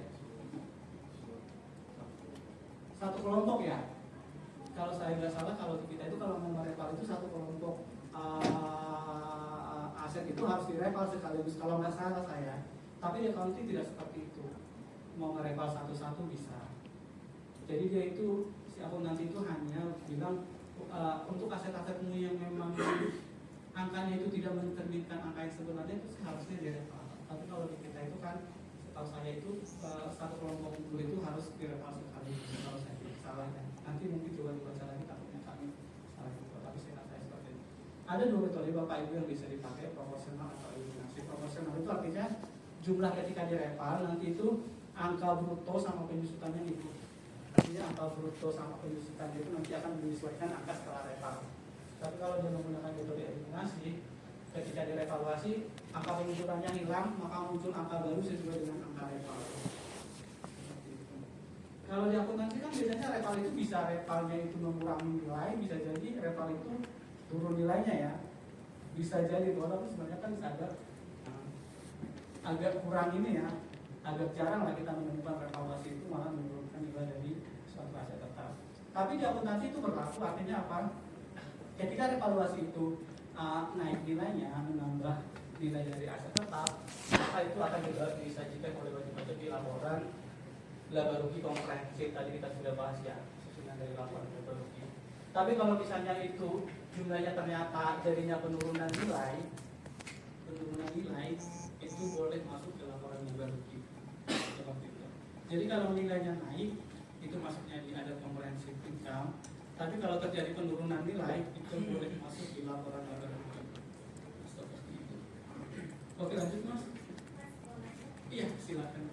satu kelompok ya. Kalau saya nggak salah, kalau di kita itu kalau mau mereval itu satu kelompok aset itu harus direval sekaligus kalau nggak salah saya. Tapi di accounting tidak seperti itu. Mau mereval satu-satu bisa. Jadi dia itu si akuntansi itu hanya bilang untuk aset-asetmu yang memang angkanya itu tidak mencerminkan angka yang sebenarnya itu seharusnya direval. Tapi kalau di kita itu kan setahu saya itu satu kelompok kumpul itu harus direval sekali. Kalau saya tidak salah ya. Nanti mungkin coba dibaca lagi takutnya kami salah juga. Tapi saya kata seperti itu. Ada dua metode Bapak Ibu yang bisa dipakai, proporsional atau eliminasi. Proporsional itu artinya jumlah ketika direval nanti itu angka bruto sama penyusutannya itu. Artinya angka bruto sama penyusutan itu nanti akan menyesuaikan angka setelah reval. Tapi kalau dia menggunakan metode eliminasi, ketika direvaluasi angka penyusutannya hilang, maka muncul angka baru sesuai dengan angka reval. Kalau di akuntansi kan biasanya reval itu bisa revalnya itu mengurangi nilai, bisa jadi reval itu turun nilainya ya. Bisa jadi walaupun sebenarnya kan agak kurang ini ya. Agak jarang lah kita menemukan revaluasi itu malah menurunkan nilai dari suatu aset tetap. Tapi di akuntansi itu berlaku, artinya apa? Ketika revaluasi itu naik nilainya, menambah nilai dari aset tetap, maka itu akan juga disajikan oleh wajib pajak di laporan laba rugi komprehensif. Tadi kita sudah bahas ya, susunan dari laporan laba rugi. Tapi kalau misalnya itu jumlahnya ternyata jadinya penurunan nilai itu boleh masuk ke laporan laba rugi. Jadi kalau nilainya naik itu masuknya di ada komprehensif income. Tapi kalau terjadi penurunan nilai itu boleh masuk di laporan laba rugi. Seperti itu. Oke lanjut Mas. Iya silakan.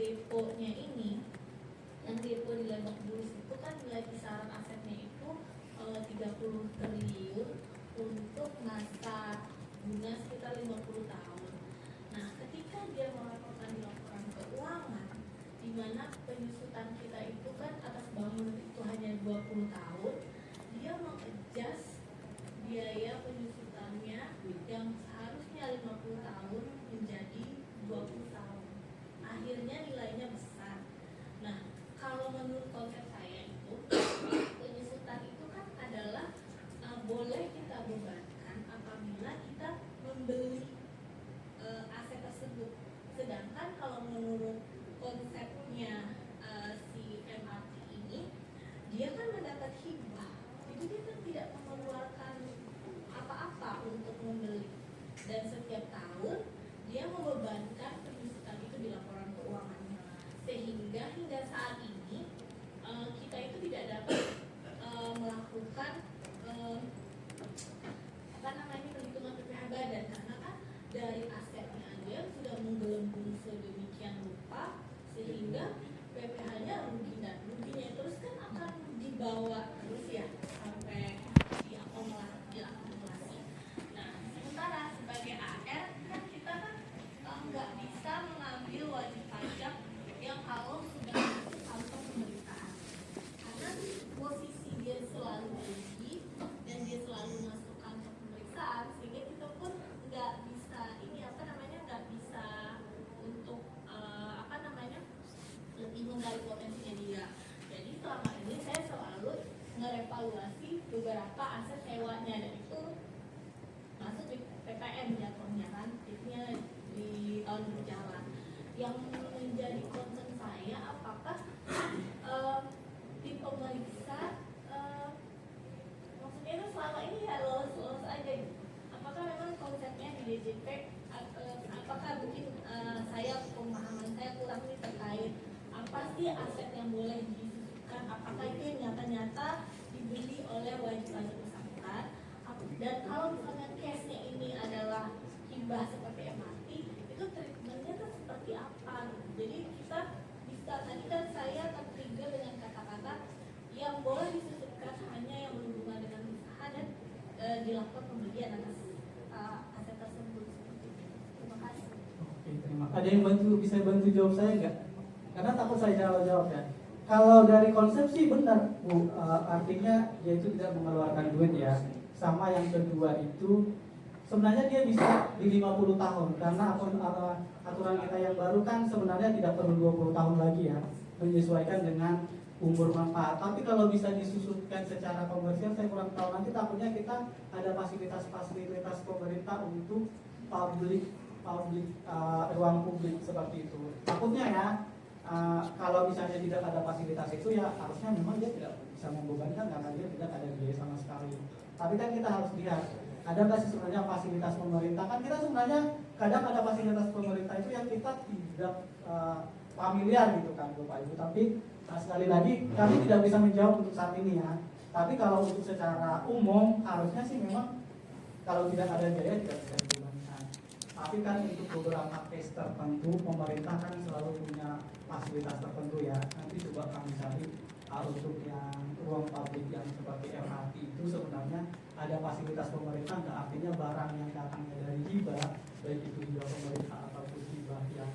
Deponya ini, yang depo di Lebak Bulus itu kan nilai kisaran asetnya itu 30 triliun untuk masa bunga sekitar 50 tahun. Nah, ketika dia melaporkan di laporan keuangan, di mana penyusutan kita itu kan atas bangunan itu hanya 20 tahun, dia mengadjust biaya penyusutannya yang seharusnya 50 tahun menjadi 20 tahun. Akhirnya nilainya besar. Nah, kalau menurut konsep saya itu penyusutan itu kan adalah boleh kita bebankan apabila kita membeli aset tersebut. Sedangkan kalau menurut konsepnya si MRT ini, dia kan mendapat hibah, itu dia kan tidak mengeluarkan apa-apa untuk membeli, dan setiap tahun dia membebankan penyusutan itu di laporan keuangannya, sehingga hingga saat ini kita itu tidak dapat melakukan perhitungan PPh badan, karena kan dari asetnya aja sudah menggelembung sedemikian rupa sehingga PPh-nya rugi, dan ruginya terus kan akan dibawa terus ya sampai diakumulasi. Nah, sementara sebagai AR kan kita kan nggak bisa mengambil wajib pajak yang kalau sudah masuk kantor pemerintahan, karena posisi dia selalu rugi dan dia selalu masuk kantor pemeriksaan, sehingga kita pun nggak bisa nggak bisa untuk lebih menggali potensinya dia. Jadi selama ini saya selalu ngerevaluasi beberapa aset sewanya, dan itu masuk di PPN jatuhnya kan, tipnya di tahun berjalan. Yang menjadi concern saya, apakah tim pemeriksa maksudnya itu selama ini ya lolos aja gitu. Apakah memang konsepnya di DJP, apakah mungkin saya pemahaman saya kurang nih terkait apa sih aset yang boleh disisipkan, apakah itu yang nyata-nyata dibeli oleh wajib pajak bersangkutan, dan kalau misalnya case-nya ini adalah hibah seperti MRT, itu treatmentnya tuh seperti apa gitu. Jadi kita bisa, tadi kan saya tertrigger dengan kata-kata yang boleh disisipkan hanya yang berhubungan dengan usaha dan dilakukan pembelian atas aset tersebut. Terima kasih. Oke, terima. Ada yang bisa bantu jawab saya nggak? Karena takut saya jawab ya. Kalau dari konsep sih benar, Bu. Artinya dia itu tidak mengeluarkan duit ya. Sama yang kedua itu sebenarnya dia bisa di 50 tahun karena aturan kita yang baru kan sebenarnya tidak perlu 20 tahun lagi ya, menyesuaikan dengan umur manfaat. Tapi kalau bisa disusutkan secara komersial saya kurang tahu, nanti takutnya kita ada fasilitas pemerintah untuk ruang publik seperti itu. Takutnya ya kalau misalnya tidak ada fasilitas itu ya harusnya memang dia tidak bisa membebankan karena dia tidak ada biaya sama sekali. Tapi kan kita harus lihat ada nggak sih sebenarnya fasilitas pemerintah. Kan kita sebenarnya kadang ada fasilitas pemerintah itu yang kita tidak familiar gitu kan Bapak Ibu. Tapi sekali lagi kami tidak bisa menjawab untuk saat ini ya. Tapi kalau untuk secara umum harusnya sih memang kalau tidak ada biaya tidak bisa dibebankan. Tapi kan untuk beberapa case tertentu pemerintah kan selalu punya fasilitas tertentu ya. Nanti coba kami cari untuk yang ruang publik yang seperti MRT itu sebenarnya ada fasilitas pemerintah, nggak artinya barang yang datangnya dari hibah, baik itu hibah pemerintah ataupun hibah yang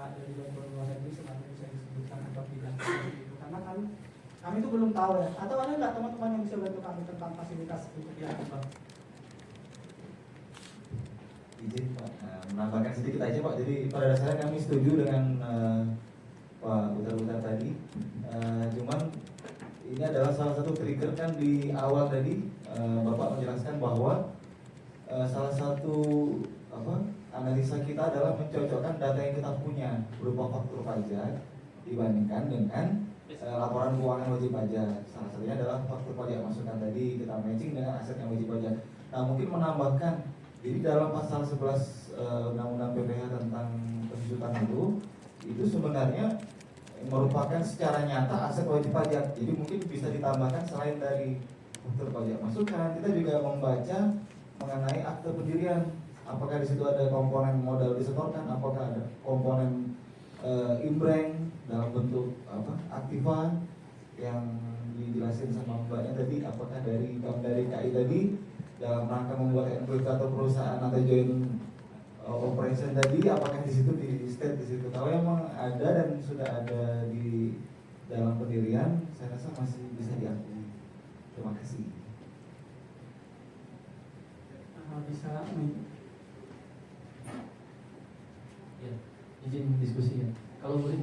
dari luar negeri sebenarnya bisa disebutkan atau tidak gitu. Karena kan kami itu belum tahu ya. Atau ada nggak teman-teman yang bisa bantu kami tentang fasilitas untuk yang hibah? Izin Pak, menambahkan sedikit aja Pak. Jadi pada dasarnya kami setuju dengan Pak Utar tadi. Cuman ini adalah salah satu trigger kan di awal tadi Bapak menjelaskan bahwa salah satu analisa kita adalah mencocokkan data yang kita punya berupa faktur pajak dibandingkan dengan laporan keuangan wajib pajak. Salah satunya adalah faktur pajak masukan tadi kita matching dengan aset yang wajib pajak. Nah mungkin menambahkan, jadi dalam pasal 11 Undang-Undang PPh tentang penjusutan itu sebenarnya merupakan secara nyata aset wajib pajak. Jadi mungkin bisa ditambahkan selain dari faktur pajak masukan, kita juga membaca mengenai akte pendirian. Apakah di situ ada komponen modal disetorkan, apakah ada komponen imbreng dalam bentuk aktiva yang dijelasin sama Mbaknya tadi, apakah dari KI tadi dalam rangka membuat NPWP atau perusahaan atau joint operation tadi apakah di situ di state di situ. Kalau memang ada dan sudah ada di dalam pendirian, saya rasa masih bisa diakui. Terima kasih. Bisa Ya, izin diskusi ya. Kalau boleh,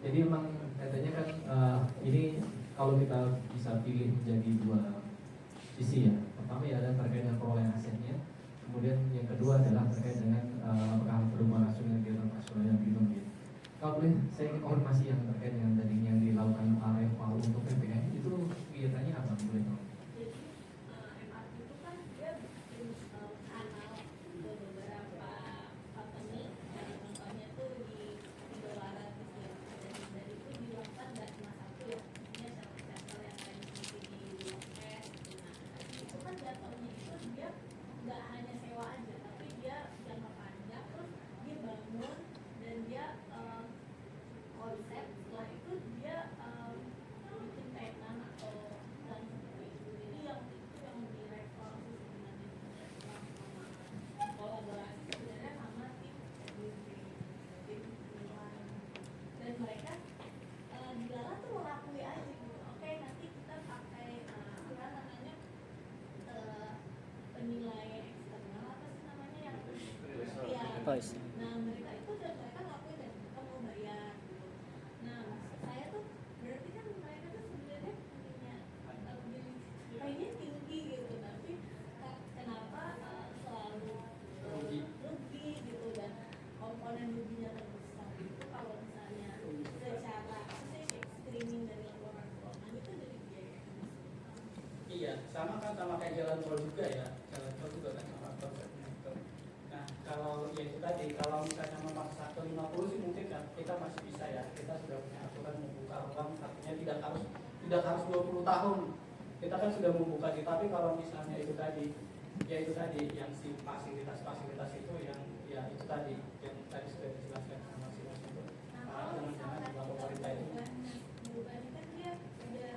jadi memang katanya kan ini kalau kita bisa pilih menjadi dua sisi ya. Pertama ya ada terkait dengan perolehan asetnya. Kemudian yang kedua adalah terkait dengan apakah berhubungan langsung dengan kegiatan operasional yang belum gitu. Kalau boleh saya ingin konfirmasi yang terkait dengan tadi yang dilakukan RFA untuk PPN itu kegiatannya apa boleh tahu? Jadi MRT itu kan dia bikin kanal ke beberapa company, yang contohnya tuh di Indo Barat gitu ya. Dan itu dilakukan nggak cuma satu ya, maksudnya sektor yang lain seperti di US. Nah, itu kan jatuhnya itu dia nggak hanya sewa aja, tapi dia jangka panjang, terus dia bangun dan dia konsep, setelah itu dia bikin tenan atau dan seperti itu. Jadi yang itu yang direkomendasi sebenarnya kolaborasi sebenarnya sama tim penilaian, dan mereka dilarang tuh mengakui aja gitu. Oke, nanti kita pakai apa namanya penilai eksternal apa sih namanya yang ya. Voice. Nah mereka itu dan mereka ngakuin dan kita mau bayar gitu. Nah maksud saya tuh berarti kan mereka tuh sebenarnya punya kayaknya tinggi gitu, tapi kenapa selalu rugi gitu, dan komponen ruginya terbesar itu kalau misalnya secara maksudnya kayak streaming dari laporan keuangan itu dari biaya. Iya, sama kan sama kayak jalan tol juga ya. Jalan tol juga kan sama konsepnya itu. Nah, kalau ya itu tadi, kalau misalnya memaksa ke 50 sih mungkin kan kita masih bisa ya. Kita sudah punya aturan membuka ruang, artinya tidak harus 20 tahun. Kita kan sudah membuka sih, tapi kalau misalnya itu tadi, ya itu tadi yang si fasilitas itu yang ya itu tadi yang tadi sudah dijelaskan sama si Mas itu. Nah, Jangan-jangan di bawah pemerintah itu. bukan kan dia udah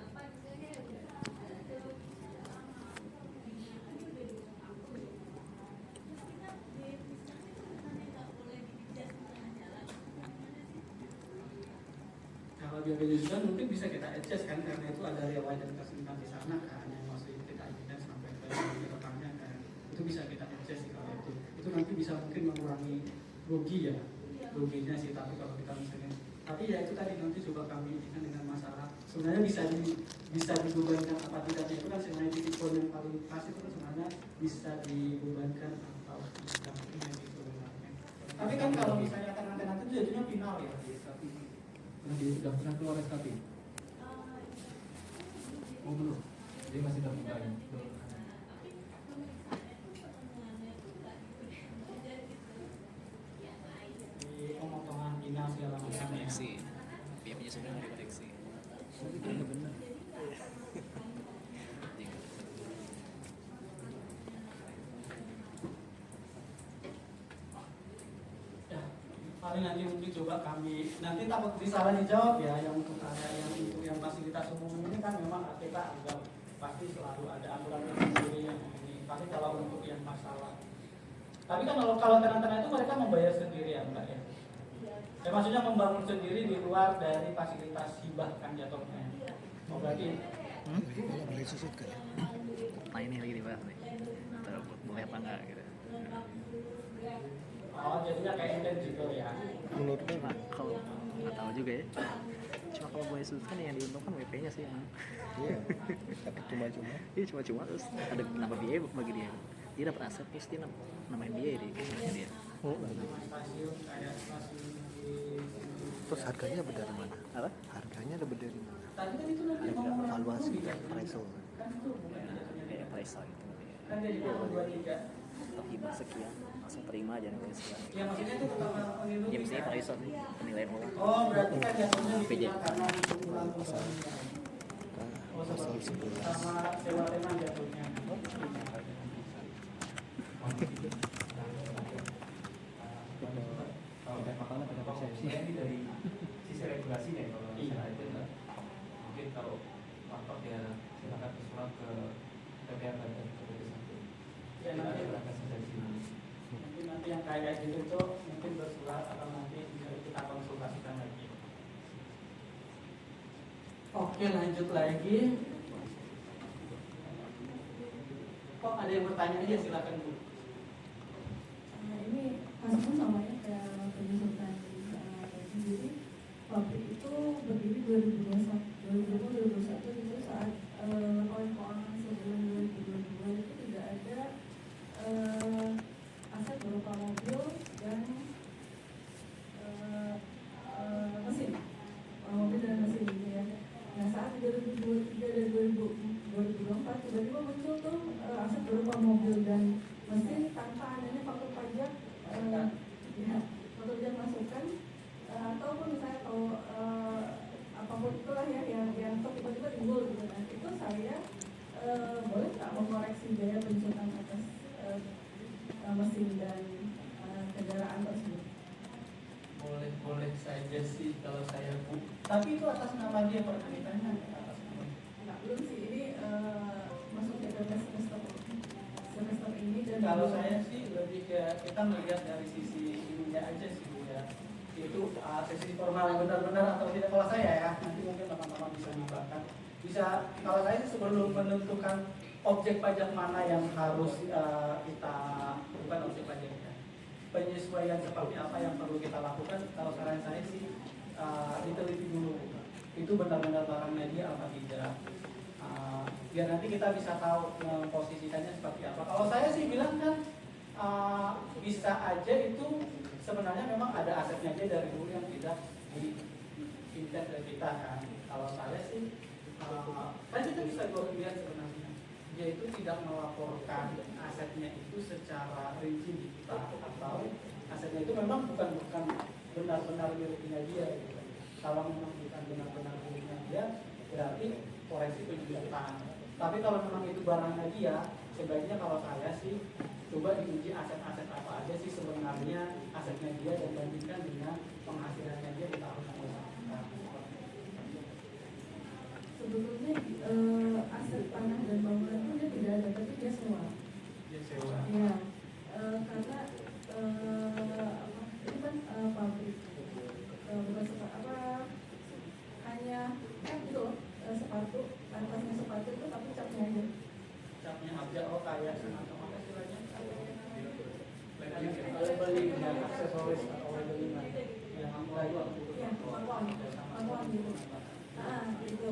apa misalnya udah Kalau dia juga mungkin bisa kita adjust kan, karena itu ada riwayat dan kesulitan di sana kan yang masih kita inginkan sampai ke depannya kan, itu bisa kita adjust sih kalau itu nanti bisa mungkin mengurangi rugi ya, ruginya sih. Tapi kalau kita misalnya, tapi ya itu tadi nanti coba kami inginkan dengan masalah sebenarnya bisa dibebankan apa tidaknya, itu kan sebenarnya titik poin yang paling pas itu kan sebenarnya bisa dibebankan atau tidak gitu sebenarnya. Tapi kan kalau misalnya nanti itu jadinya final ya. Sudah pernah keluar SKP? Oh belum, jadi masih dalam buka ya? Di pemotongan final segala macam ya. Koneksi. Dia punya sebenarnya ada koneksi. Benar. Ya, paling nanti mungkin coba kami nanti takut disalah dijawab ya, yang untuk ada yang fasilitas umum ini kan memang kita anggap pasti selalu ada aturan sendiri yang ini. Tapi kalau untuk yang masalah, tapi kan kalau tenan-tenan itu mereka membayar sendiri ya Mbak ya. Ya maksudnya membangun sendiri di luar dari fasilitas hibah kan jatuhnya. Oh berarti Boleh susut kan? Nah ini lagi dibahas nih. Atau boleh apa enggak gitu. oh jadinya kayak intangible ya. Menurut gue Nah, kalau nggak tahu juga ya. Cuma kalau boleh sudut kan yang diuntungkan WP-nya sih emang. iya, dapat cuma-cuma. Iya cuma-cuma terus ada nambah biaya bagi dia. Dia dapat aset terus dia nambahin biaya di kasirnya dia. Oh, Stasiun kayak stasiun di terus harganya dari mana? Apa? Harganya dapat dari mana? tadi kan itu nanti Ada ngomong evaluasi gitu. appraisal. Kan itu bukan Ya appraisal gitu. kan dia dibilang 23. Atau hibah sekian langsung terima aja namanya sekian. Ya maksudnya itu pertama pemilu. Ya mestinya appraisal nih penilaian ulang. Oh berarti kan jatuhnya PJ. diterima karena itu ulang kembali. Oh Pasal seperti itu. 11. Sama sewa teman jatuhnya. Ini dari sisi regulasinya kalau misalnya itu mungkin kalau faktor ya silakan bersurat ke PPR dan keputusan. Ya nanti Silakan dari sini. kayak gitu itu mungkin bersurat atau nanti bisa kita konsultasikan lagi. Oke, lanjut lagi. Kok ada yang bertanya aja, silakan Bu. Ini kasusnya sama ya kayak penyusutan jadi pabrik itu berdiri 2021 itu saat laporan keuangan sebulan 2022 itu tidak ada aset berupa mobil dan mesin, mobil dan mesin gitu ya. Nah saat 2023 dan 2024 tiba-tiba muncul tuh aset berupa mobil dan mesin tanpa adanya faktur pajak, ya, faktur pajak masukan ataupun misalnya kalau apapun itulah ya yang tiba-tiba timbul gitu. Nah itu saya boleh nggak mengoreksi biaya penyusutan atas mesin dan kendaraan tersebut? Boleh saja sih kalau saya Bu. Tapi itu atas nama dia perkalitannya atas nama. Nggak, belum sih, ini masuk ke semester ini dan Kalau saya sih lebih ke kita melihat dari sisi ininya aja sih Bu ya. Itu sisi formal yang benar-benar atau tidak. Kalau saya ya, nanti mungkin teman-teman bisa dibahas. Bisa, kalau saya sih sebelum menentukan objek pajak mana yang harus kita bukan objek pajaknya, penyesuaian seperti apa yang perlu kita lakukan. Kalau saran saya sih diteliti dulu itu benar-benar barangnya dia apa tidak, biar nanti kita bisa tahu posisikannya seperti apa. Kalau saya sih bilang kan bisa aja itu sebenarnya memang ada asetnya aja dari dulu yang tidak diinjak dari kita kan. Kalau saya sih kan itu bisa gue lihat sebenarnya dia itu tidak melaporkan asetnya itu secara rinci di kita, atau asetnya itu memang bukan benar-benar miliknya dia gitu. Kalau memang bukan benar-benar miliknya dia berarti koreksi penjualan. Tapi kalau memang itu barangnya dia, sebaiknya kalau saya sih coba diuji aset-aset apa aja sih sebenarnya asetnya dia dan bandingkan dengan penghasilannya dia di tahun yang lalu. sebetulnya aset tanah dan bangunan itu dia tidak ada, tapi dia sewa. Dia sewa. Ya, karena ini kan pabrik, bukan hanya kan gitu loh, sepatu, kanvasnya sepatu itu tapi catnya aja. Capnya aja, oh kayak semacam apa istilahnya? Labeling dan aksesoris atau labeling yang lain. Ya, manual gitu. Gitu.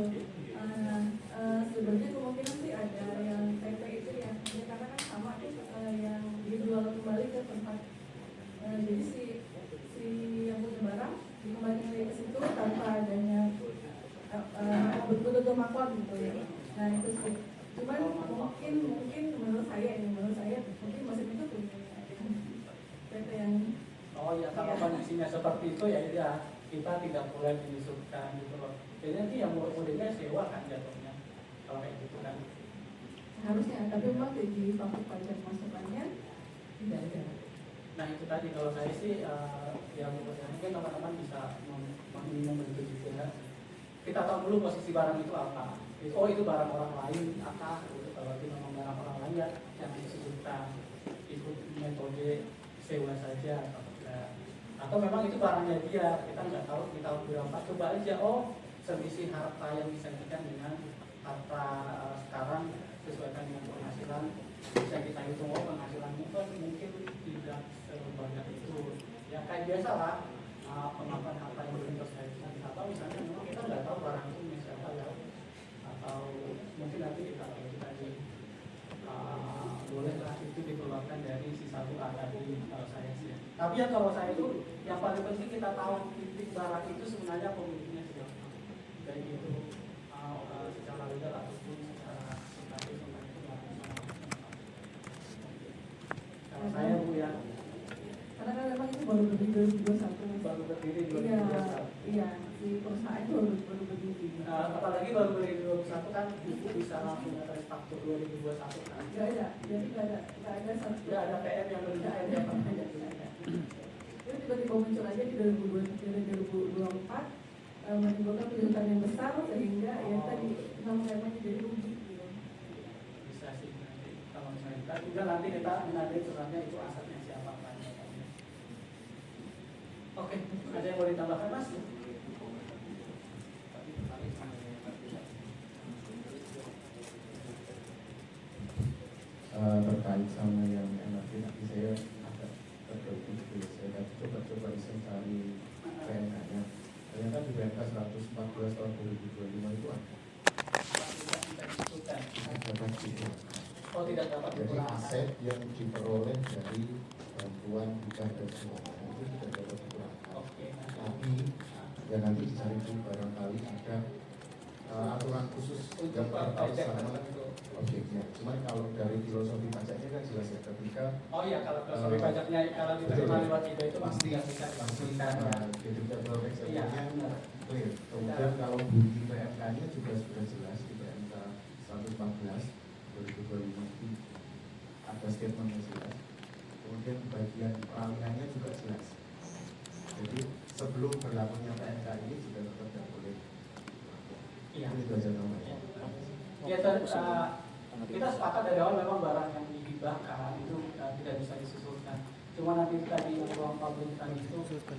Sebenarnya kemungkinan sih ada yang TP itu ya, karena kan sama tuh yang dijual kembali ke tempat. Jadi si yang punya barang dikembalikan lagi ke situ tanpa adanya betul-betul makon gitu ya. Nah itu sih. Cuman mungkin menurut saya mungkin mesin itu punya TP yang. Oh ya, kalau kondisinya seperti itu ya kita tidak boleh menyusupkan gitu loh. Jadi nanti yang modelnya sewa kan jatuhnya kalau kayak gitu kan. Harusnya, tapi memang di faktur pajak masukannya tidak ada. Nah itu tadi kalau saya sih ya mungkin teman-teman bisa membentuk juga. Kita tahu dulu posisi barang itu apa. Oh itu barang orang lain apa? Gitu. Kalau itu memang barang orang lain ya yang disusupkan ikut metode sewa saja atau tidak. Atau memang itu barangnya dia, kita nggak tahu di tahun berapa, coba aja selisih harta yang disajikan dengan harta sekarang sesuaikan dengan penghasilan, bisa kita hitung penghasilannya kan mungkin tidak sebanyak itu ya kayak biasa lah pengakuan harta yang belum tersajikan, atau misalnya memang kita nggak tahu barang itu punya siapa ya, atau mungkin nanti kita tadi bolehlah itu dikeluarkan dari si satu A tadi kalau saya sih. Tapi ya kalau saya itu yang paling penting kita tahu titik barang itu sebenarnya pemiliknya siapa. Baik itu secara legal ataupun secara status kalau saya Bu ya. Karena kan memang itu baru berdiri 2021. Baru berdiri 2021. Iya, si perusahaan itu baru berdiri. Apalagi baru berdiri 2021 kan ibu bisa langsung daftar faktur 2021 kan. Nggak ada, jadi nggak ada satu. Nggak ada PM yang menunjukkan dia pernah jadi. Itu tiba-tiba muncul aja di 2024 menimbulkan kejutan yang besar sehingga ya tadi namanya jadi rugi gitu. Bisa sih nanti kalau misalnya kita juga nanti kita menandai sebenarnya itu asetnya siapa kan. Oke, ada yang mau ditambahkan Mas? Terkait sama yang MRT tadi saya agak tergelitik gitu. Saya coba cari PNK-nya. Ternyata di PNK 114 tahun 2025 itu ada. Dapat dikurangkan. Oh, tidak dapat Jadi dikurangkan. aset yang diperoleh dari bantuan hibah dan sumbangan itu tidak dapat dikurangkan. Oke. Tapi ya nanti dicari dulu barangkali ada aturan khusus yang terkait sama objeknya. Cuman kalau dari filosofi pajaknya kan jelas ya ketika Oh iya, kalau filosofi pajaknya kalau diterima lewat itu pasti nggak bisa dilakukan. deductible tax Iya, amount-nya benar. clear. Kemudian kalau bunyi PMK-nya juga sudah jelas di PMK 114 2025 itu ada statement yang jelas. Kemudian bagian peralihannya juga jelas. Jadi sebelum berlakunya PMK ini juga tetap tidak boleh. Iya. Itu aja namanya. Ya, kita sepakat dari awal memang barang yang dihibahkan itu tidak bisa disusulkan. Cuma nanti tadi yang ruang publik tadi itu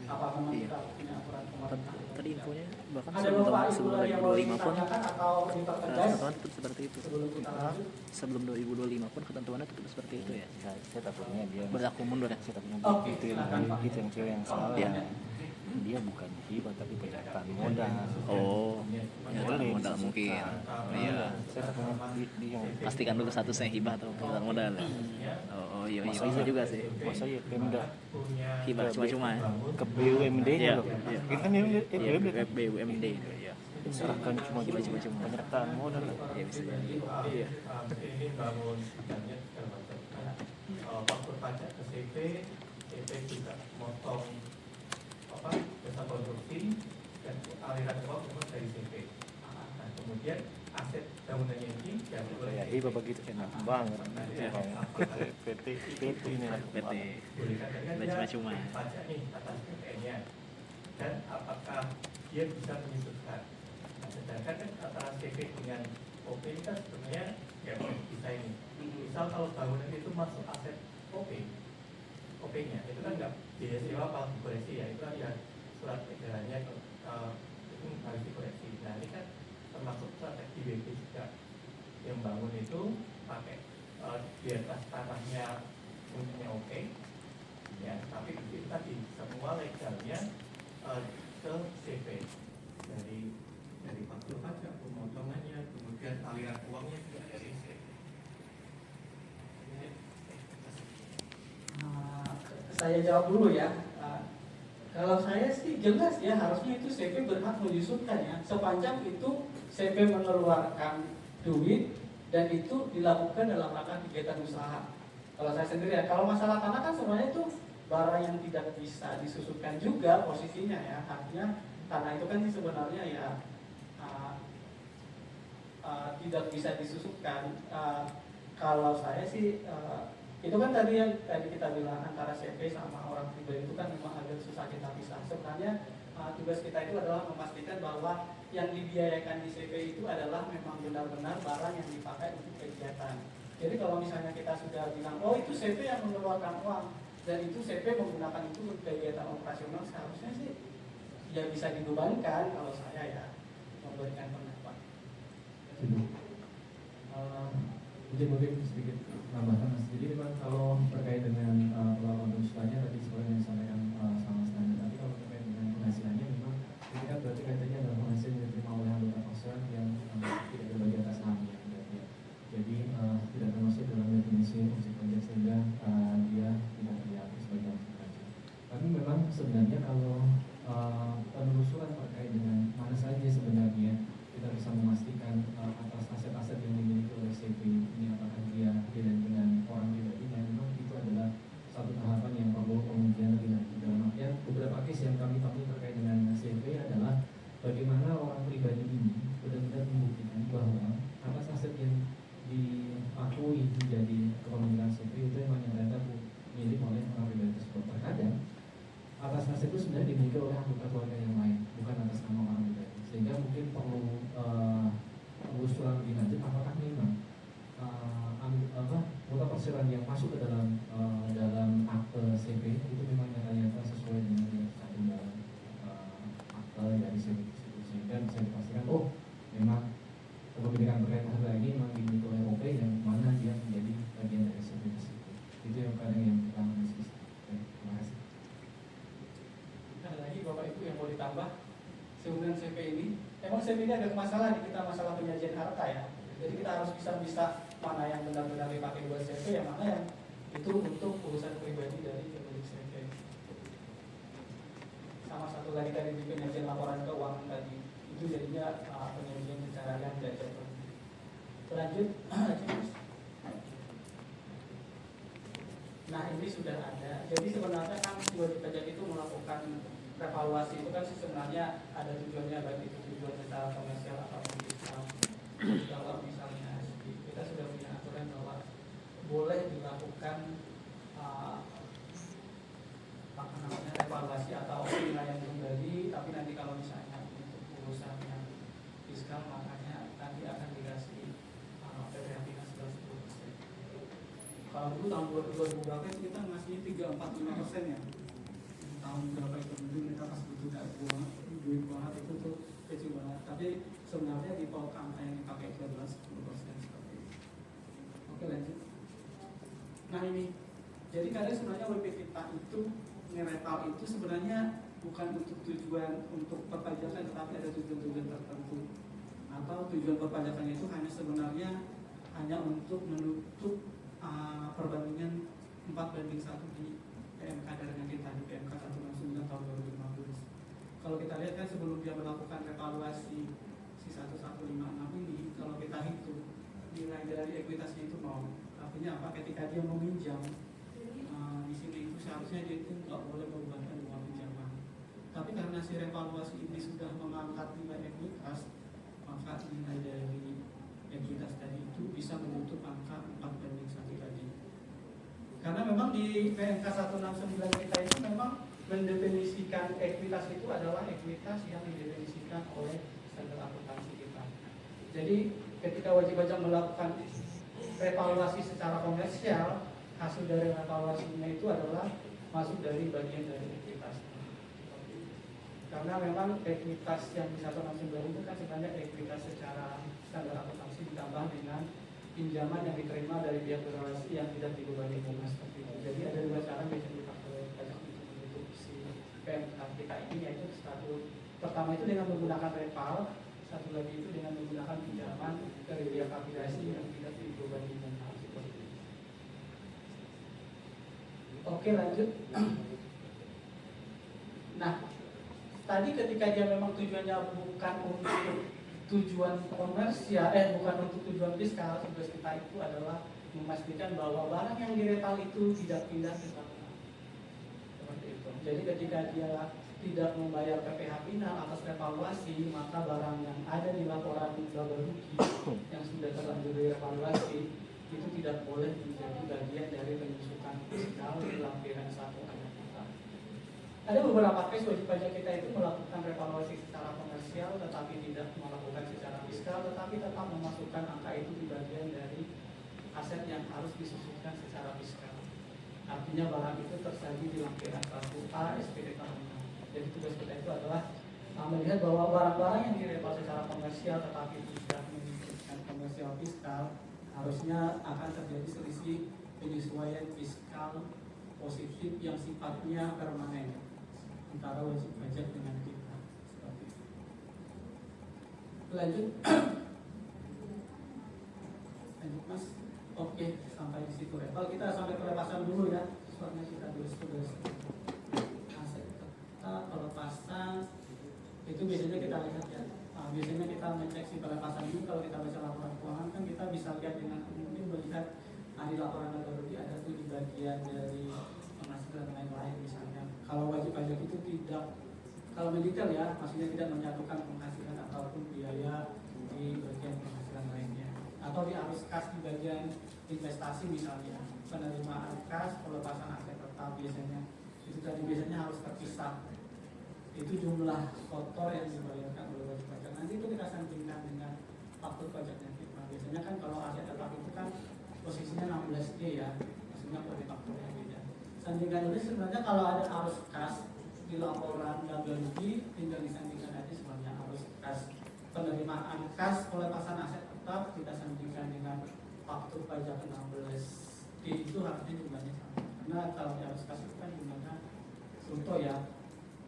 apa memang kita punya aturan pemerintah? Tadi infonya bahkan Ada Bapak Ibu sebelum yang mau 2025 pun ditanyakan atau dipertegas? ketentuan tetap seperti itu. Sebelum kita lanjut. Sebelum 2025 pun ketentuannya tetap seperti itu ya. Saya takutnya dia Berlaku mundur ya. saya takutnya Oke, itu silakan, Pak. yang cewek yang salah Ya. dia bukan hibah tapi penyertaan modal. Oh, penyertaan modal mungkin. Iya. Saya takutnya dia Pastikan dulu statusnya hibah atau penyertaan modal. Oh iya, iya bisa juga sih. masa ya Pemda Hibah cuma-cuma ya. ke BUMD-nya Iya, loh. iya. Ini kan BUMD kan BUMD. Iya. serahkan cuma Cuma-cuma. penyertaan modal. Ya bisa jadi. Iya. Ini bangun sebenarnya termasuk faktur pajak ke CP juga motong jasa konstruksi dan aliran uang memang dari CP. Nah, kemudian aset bangunannya ini yang Ya hibah begitu enak banget. PT ini lah. PT. Cuma-cuma. pajak nih atas PPN-nya dan apakah dia bisa menyusutkan. Nah, sedangkan kan antara CP dengan OP ini kan sebenarnya ya bisa ini. Misal kalau bangunan itu masuk aset OP-nya itu kan nggak biaya sewa apa koreksi ya, itu ada surat edarannya itu harus dikoreksi. Nah ini kan termasuk strategi BP juga, yang bangun itu pakai di atas tanahnya fungsinya oke ya, tapi itu tadi semua legalnya ke CP dari faktur pajak, pemotongannya, kemudian aliran uangnya juga dari CP. Saya jawab dulu ya. Kalau saya sih jelas ya, harusnya itu CP berhak menyusutkan ya, sepanjang itu CP mengeluarkan duit dan itu dilakukan dalam rangka kegiatan usaha. Kalau saya sendiri ya, kalau masalah tanah kan sebenarnya itu barang yang tidak bisa disusutkan juga posisinya ya. Artinya tanah itu kan sebenarnya ya tidak bisa disusutkan. Kalau saya sih itu kan tadi yang kita bilang antara CP sama orang pribadi itu kan memang agak susah kita pisah. Sebenarnya tugas kita itu adalah memastikan bahwa yang dibiayakan di CP itu adalah memang benar-benar barang yang dipakai untuk kegiatan. Jadi kalau misalnya kita sudah bilang, oh itu CP yang mengeluarkan uang dan itu CP menggunakan itu untuk kegiatan operasional, seharusnya sih ya bisa dibebankan kalau saya ya memberikan pendapat. Mungkin sedikit tambahan Mas. Jadi memang kalau terkait dengan pelaporan penghasilannya tadi seperti yang disampaikan sama standar. Tapi kalau terkait dengan penghasilannya memang ini kan berarti katanya adalah penghasilan yang diterima oleh anggota paslon yang tidak berbagi atas namanya. Jadi tidak termasuk dalam definisi objek pajak sehingga dia tidak diakui sebagai objek pajak. Tapi memang sebenarnya kalau penelusuran terkait dengan mana saja sebenarnya kita bisa memastikan atas aset-aset yang dimiliki oleh CP ini apakah dia beda dengan orang pribadinya, memang itu adalah satu tahapan yang perlu pengujian lebih lanjut. Dalam artian beberapa case yang kami temui terkait dengan CP adalah bagaimana orang pribadi ini benar-benar membuktikan bahwa atas aset yang diakui menjadi kepemilikan CP itu memang yang ternyata milik oleh orang pribadi tersebut. Terkadang atas aset itu sebenarnya dimiliki oleh anggota keluarga yang lain, bukan atas nama orang pribadi. Sehingga mungkin perlu penelusuran lebih lanjut apakah memang muta perseroan yang masuk ke dalam akte CP itu memang ternyata sesuai dengan yang kita konsep ini agak masalah di kita, masalah penyajian harta ya. Jadi kita harus bisa mana yang benar-benar dipakai buat CV, yang mana yang itu untuk urusan pribadi dari pemilik CV. Sama satu lagi tadi di penyajian laporan keuangan tadi, itu jadinya penyajian secara ganda. Lanjut. Nah ini sudah ada. Jadi sebenarnya kan wajib pajak itu melakukan evaluasi itu kan sebenarnya ada tujuannya, baik itu tujuan secara komersial atau fiskal. Kalau misalnya kita sudah punya aturan bahwa boleh dilakukan evaluasi atau penilaian kembali, tapi nanti kalau misalnya untuk urusan yang fiskal makanya nanti akan dikasih PPh minus 10%. Kalau dulu tahun 2000 berapa itu kita ngasih 3-4-5% ya. Tahun berapa itu dulu kita pas butuh duit banget itu tuh kecil banget. Tapi sebenarnya di bawah angka yang dipakai itu adalah 10% seperti itu. Oke lanjut. Nah ini, jadi kadang sebenarnya WP kita itu ngeretal itu sebenarnya bukan untuk tujuan untuk perpajakan, tetapi ada tujuan-tujuan tertentu. Atau tujuan perpajakannya itu hanya sebenarnya hanya untuk menutup perbandingan 4:1 di PMK dari kita di PMK 169 tahun 2015. Kalau kita lihat kan sebelum dia melakukan evaluasi si 1156 ini, kalau kita hitung nilai dari ekuitasnya itu 0. Artinya apa? Ketika dia meminjam di sini itu seharusnya dia itu nggak boleh membebankan uang pinjaman. Tapi karena si revaluasi ini sudah mengangkat nilai ekuitas, maka nilai dari ekuitas tadi itu bisa menutup angka 4:1 tadi. Karena memang di PMK 169 kita itu memang mendefinisikan ekuitas itu adalah ekuitas yang didefinisikan oleh standar akuntansi kita. Jadi ketika wajib pajak melakukan revaluasi secara komersial, hasil dari revaluasinya itu adalah masuk dari bagian dari ekuitas. Karena memang ekuitas yang di 169 itu kan sebenarnya ekuitas secara standar akuntansi ditambah dengan pinjaman yang diterima dari pihak berrelasi yang tidak dibebani bunga seperti itu. Jadi ada dua cara biasanya dipakai pajak untuk menutup si PMK kita ini, yaitu satu pertama itu dengan menggunakan reval, satu lagi itu dengan menggunakan pinjaman dari pihak afiliasi yang tidak dibebani bunga seperti itu. Oke lanjut. Nah tadi ketika dia memang tujuannya bukan untuk tujuan komersial, bukan untuk tujuan fiskal, tugas kita itu adalah memastikan bahwa barang yang diretal itu tidak pindah ke sana. Seperti itu. Jadi ketika dia tidak membayar PPh final atas revaluasi, maka barang yang ada di laporan laba rugi yang sudah terlanjur direvaluasi itu tidak boleh menjadi bagian dari penyusutan fiskal di lampiran 1 ayat 4. Ada beberapa case wajib pajak kita itu melakukan revaluasi secara komersial tetapi tidak melakukan secara fiskal, tetapi tetap memasukkan angka itu di bagian dari aset yang harus disusutkan secara fiskal. Artinya barang itu tersaji di lampiran 1A SPD tahunan. Jadi tugas kita itu adalah melihat bahwa barang-barang yang direval secara komersial tetapi tidak mengikutkan komersial fiskal, harusnya akan terjadi selisih penyesuaian fiskal positif yang sifatnya permanen antara wajib pajak dengan kita. Seperti itu. Lanjut. Lanjut mas. Oke, sampai di situ reval. Kita sampai pelepasan dulu ya. Soalnya kita tulis aset tetap pelepasan itu biasanya kita lihat ya. Biasanya kita ngecek si pelepasan ini kalau kita baca laporan keuangan kan kita bisa lihat dengan mungkin melihat di laporan laba rugi ada tuh di bagian dari penghasilan dan lain-lain misalnya. Kalau wajib pajak itu tidak, kalau mendetail ya, maksudnya tidak menyatukan penghasilan ataupun biaya di bagian penghasilan lainnya. Atau di arus kas di bagian investasi misalnya, penerimaan kas, pelepasan aset tetap biasanya itu tadi biasanya harus terpisah. Itu jumlah kotor yang dibayarkan oleh wajib pajak. Nanti itu kita sandingkan dengan faktur pajaknya kita. Biasanya kan kalau aset tetap itu kan posisinya 16G ya, maksudnya pada faktornya beda. Sandingkan ini sebenarnya kalau ada arus kas di laporan laba rugi tinggal disandingkan aja sebenarnya arus kas penerimaan kas pelepasan aset tetap kita sandingkan dengan faktur pajak 16G itu harusnya jumlahnya sama. Karena kalau di arus kas itu kan jumlahnya bruto ya,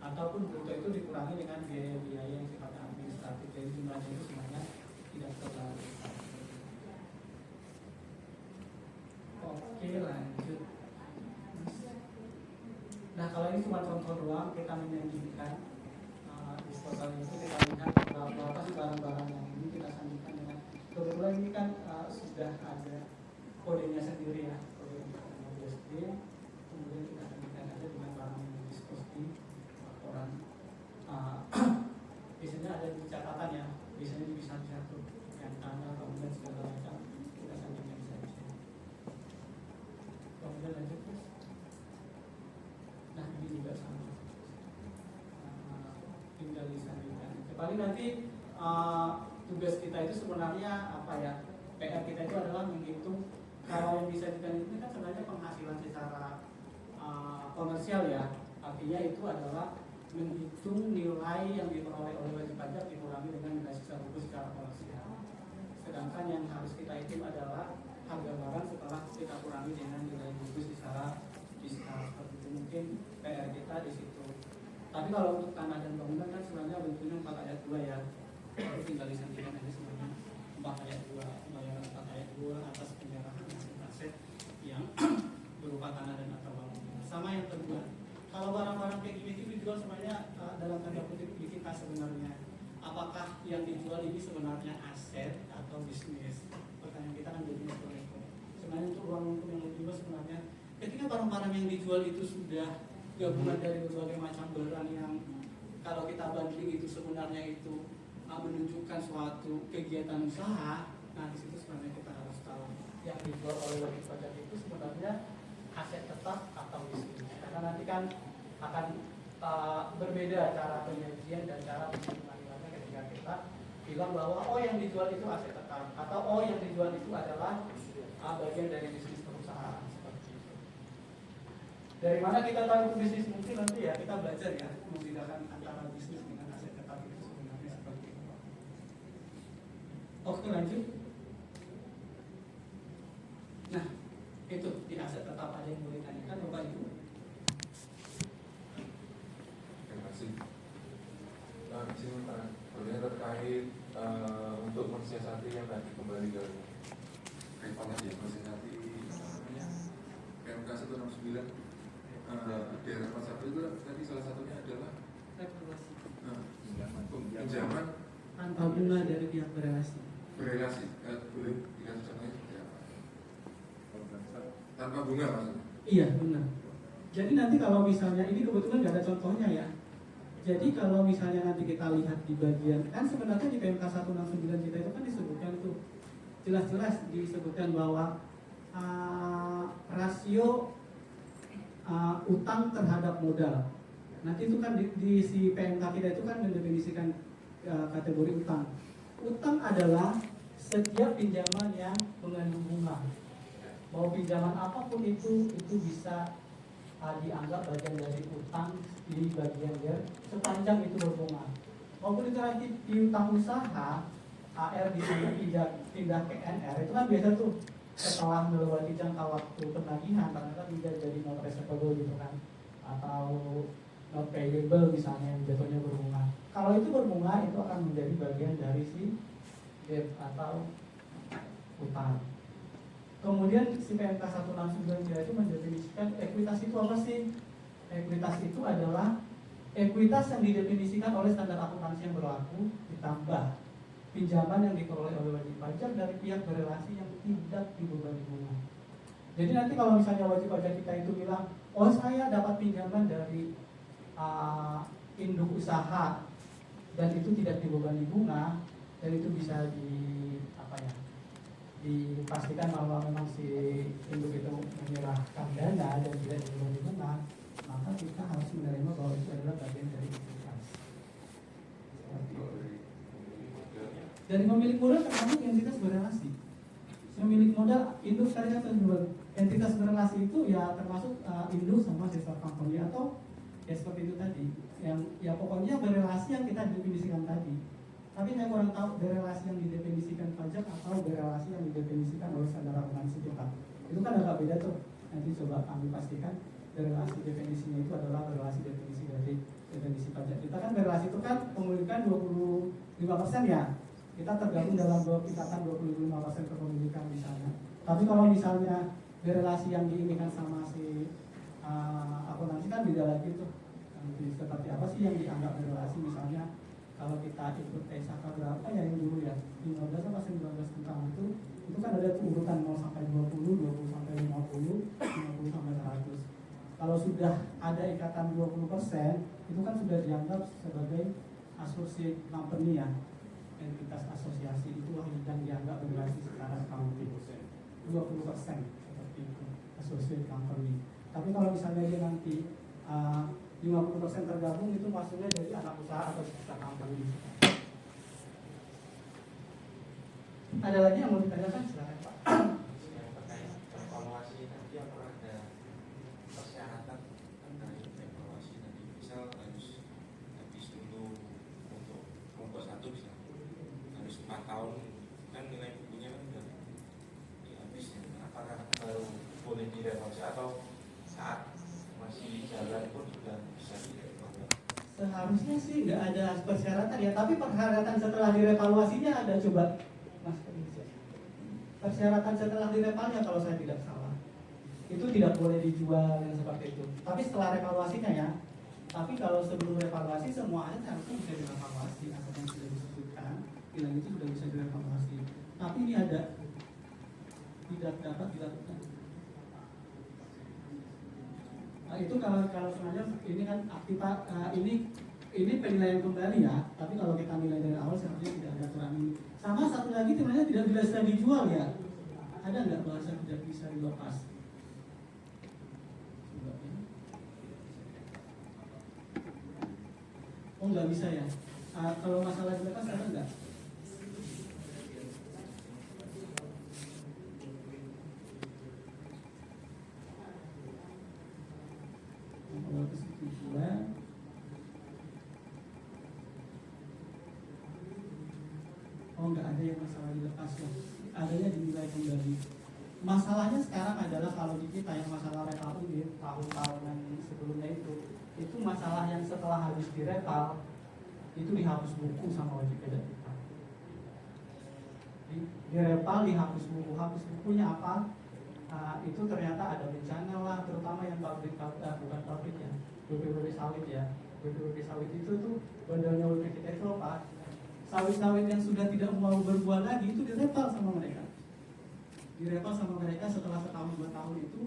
ataupun bruto itu dikurangi dengan biaya-biaya yang sifatnya administrasi. administratif, jadi jumlahnya itu sebenarnya tidak terlalu besar. Oke, lanjut. Nah, kalau ini cuma contoh doang, kita menyanjikan disposal itu kita lihat berapa sih barang-barang yang ini kita sandingkan dengan, kebetulan ini kan sudah ada kodenya sendiri ya, kode USD, kemudian kita sandingkan aja dengan barang yang dispos di laporan. Biasanya ada di catatan ya, biasanya bisa satu yang tanda, kemudian segala macam kita sandingkan saja. Kemudian lanjut terus. Nah, ini juga sama, tinggal disandingkan. Paling nanti tugas kita itu sebenarnya apa ya, PR kita itu adalah menghitung, kalau yang disajikan itu kan sebenarnya penghasilan secara komersial ya, artinya itu adalah menghitung nilai yang diperoleh oleh wajib pajak dikurangi dengan nilai sisa buku secara komersial. Sedangkan yang harus kita hitung adalah harga barang setelah kita kurangi dengan nilai buku secara fiskal. Seperti itu mungkin PR kita di situ. Tapi kalau untuk tanah dan bangunan kan sebenarnya bentuknya 4 ayat 2 ya. Jadi tinggal disandingkan aja sebenarnya 4 ayat 2, bayaran 4 ayat 2 atas penyerahan aset yang berupa tanah dan atau bangunan. Sama yang kedua, kalau barang-barang kayak gini itu dijual sebenarnya dalam tanda kutip kita sebenarnya, apakah yang dijual ini sebenarnya aset atau bisnis? Pertanyaan kita kan jadi seperti itu. Sebenarnya untuk ruang lingkup yang lebih luas sebenarnya, ketika barang-barang yang dijual itu sudah gabungan dari berbagai macam barang yang kalau kita banding itu sebenarnya itu menunjukkan suatu kegiatan usaha, nah di situ sebenarnya kita harus tahu yang dijual oleh wajib pajak itu sebenarnya aset tetap atau bisnis. Karena nanti kan akan berbeda cara penyajian dan cara penilaiannya ketika kita bilang bahwa oh yang dijual itu aset tetap atau oh yang dijual itu adalah bagian dari bisnis perusahaan, seperti itu. Dari mana kita tahu itu bisnis? Mungkin nanti ya kita belajar ya membedakan antara bisnis dengan aset tetap itu sebenarnya seperti itu. Oke, lanjut. Nah, itu di aset tetap ada yang boleh tanyakan Bapak Ibu. Terima kasih. Di sini pertanyaan terkait untuk mensiasati yang tadi kembali ke rivalnya ya, mensiasati namanya PMK 169 daerah pasar itu tadi salah satunya adalah pinjaman tanpa bunga dari pihak berelasi. Boleh dikasih contohnya seperti apa? Tanpa bunga maksudnya? Iya, benar. Jadi nanti kalau misalnya ini kebetulan nggak ada contohnya ya. Jadi kalau misalnya nanti kita lihat di bagian, kan sebenarnya di PMK 169 kita itu kan disebutkan tuh jelas-jelas disebutkan bahwa rasio utang terhadap modal. Nanti itu kan di si PMK kita itu kan mendefinisikan kategori utang. Utang adalah setiap pinjaman yang mengandung bunga. Mau pinjaman apapun itu bisa dianggap bagian dari utang di bagian dia sepanjang itu berbunga. Maupun itu nanti di utang usaha AR pindah ke NR itu kan biasa tuh setelah melewati jangka waktu penagihan ternyata tidak jadi not receivable gitu kan, atau not payable misalnya yang jatuhnya berbunga. Kalau itu berbunga itu akan menjadi bagian dari si debt atau utang. Kemudian si PMK 169 itu mendefinisikan ekuitas itu apa sih? Ekuitas itu adalah ekuitas yang didefinisikan oleh standar akuntansi yang berlaku ditambah pinjaman yang diperoleh oleh wajib pajak dari pihak berelasi yang tidak dibebani bunga. Jadi nanti kalau misalnya wajib pajak kita itu bilang, oh saya dapat pinjaman dari induk usaha dan itu tidak dibebani bunga, dan itu bisa dipastikan bahwa memang si induk itu menyerahkan dana dan tidak dibebani bunga, maka kita harus menerima bahwa itu adalah bagian dari ekuitas. Dari pemilik modal termasuk entitas berelasi. Pemilik modal induk syariah entitas berelasi itu ya termasuk induk sama sister company atau ya seperti itu tadi. Yang ya pokoknya berelasi yang kita definisikan tadi. Tapi saya kurang tahu berelasi yang didefinisikan pajak atau berelasi yang didefinisikan oleh standar akuntansi kita. Itu kan agak beda tuh. Nanti coba kami pastikan relasi definisinya itu adalah relasi definisi dari definisi pajak. Kita kan relasi itu kan pemilikan 25% ya. Kita tergabung dalam ikatan 25% kepemilikan misalnya. Tapi kalau misalnya relasi yang diinginkan sama si akuntansi kan beda lagi tuh. Seperti apa sih yang dianggap relasi, misalnya kalau kita ikut SHK berapa ya yang dulu ya 15 apa 19 tentang itu kan ada tuh urutan 0 sampai 20, 20 sampai 50, 50 sampai 100. Kalau sudah ada ikatan 20%, itu kan sudah dianggap sebagai associate company ya, entitas asosiasi, itu yang dianggap relasi secara accounting 20% seperti itu, associate company. Tapi kalau misalnya dia nanti 50% tergabung, itu maksudnya dari anak usaha atau sister company. Ada lagi yang mau ditanyakan? Silakan Pak. Evaluasi tadi apakah ada persyaratan dari evaluasi tadi, misal harus habis dulu untuk kelompok 1 bisa harus 4 tahun kan nilai bukunya kan udah habis ya. Apakah baru boleh direvaluasi atau saat masih jalan pun sudah bisa direvaluasi? Seharusnya sih nggak ada persyaratan ya, tapi persyaratan setelah direvaluasinya ada, coba Mas. Persyaratan setelah direpalnya kalau saya tidak salah itu tidak boleh dijual yang seperti itu. Tapi setelah revaluasinya ya. Tapi kalau sebelum revaluasi semua aset harusnya bisa direvaluasi, aset yang sudah disebutkan bilang itu sudah bisa direvaluasi. Tapi ini ada tidak dapat dilakukan. Nah, itu kalau sebenarnya ini kan aktifat ini penilaian kembali ya. Tapi kalau kita nilai dari awal seharusnya tidak ada aturan ini. Sama satu lagi sebenarnya tidak bisa dijual ya. Ada nggak bahasa tidak bisa dilepas? Oh nggak bisa ya. Kalau masalah dilepas ada nggak? Kalau kesetujuan oh nggak ada yang masalah dilepas ya, adanya dinilai kembali. Masalahnya sekarang adalah kalau di kita yang masalah repal di tahun-tahunan sebelumnya itu masalah yang setelah habis direpal itu dihapus buku sama wajib pajak kita. Direpal dihapus buku, hapus bukunya apa? Itu ternyata ada bencana lah, terutama yang pabrik bukan pabrik ya, BPWP sawit ya. BPWP sawit itu tuh bandalnya WP kita itu apa? Sawit-sawit yang sudah tidak mau berbuah lagi itu direpal sama mereka. Direpal sama mereka setelah setahun 2 tahun itu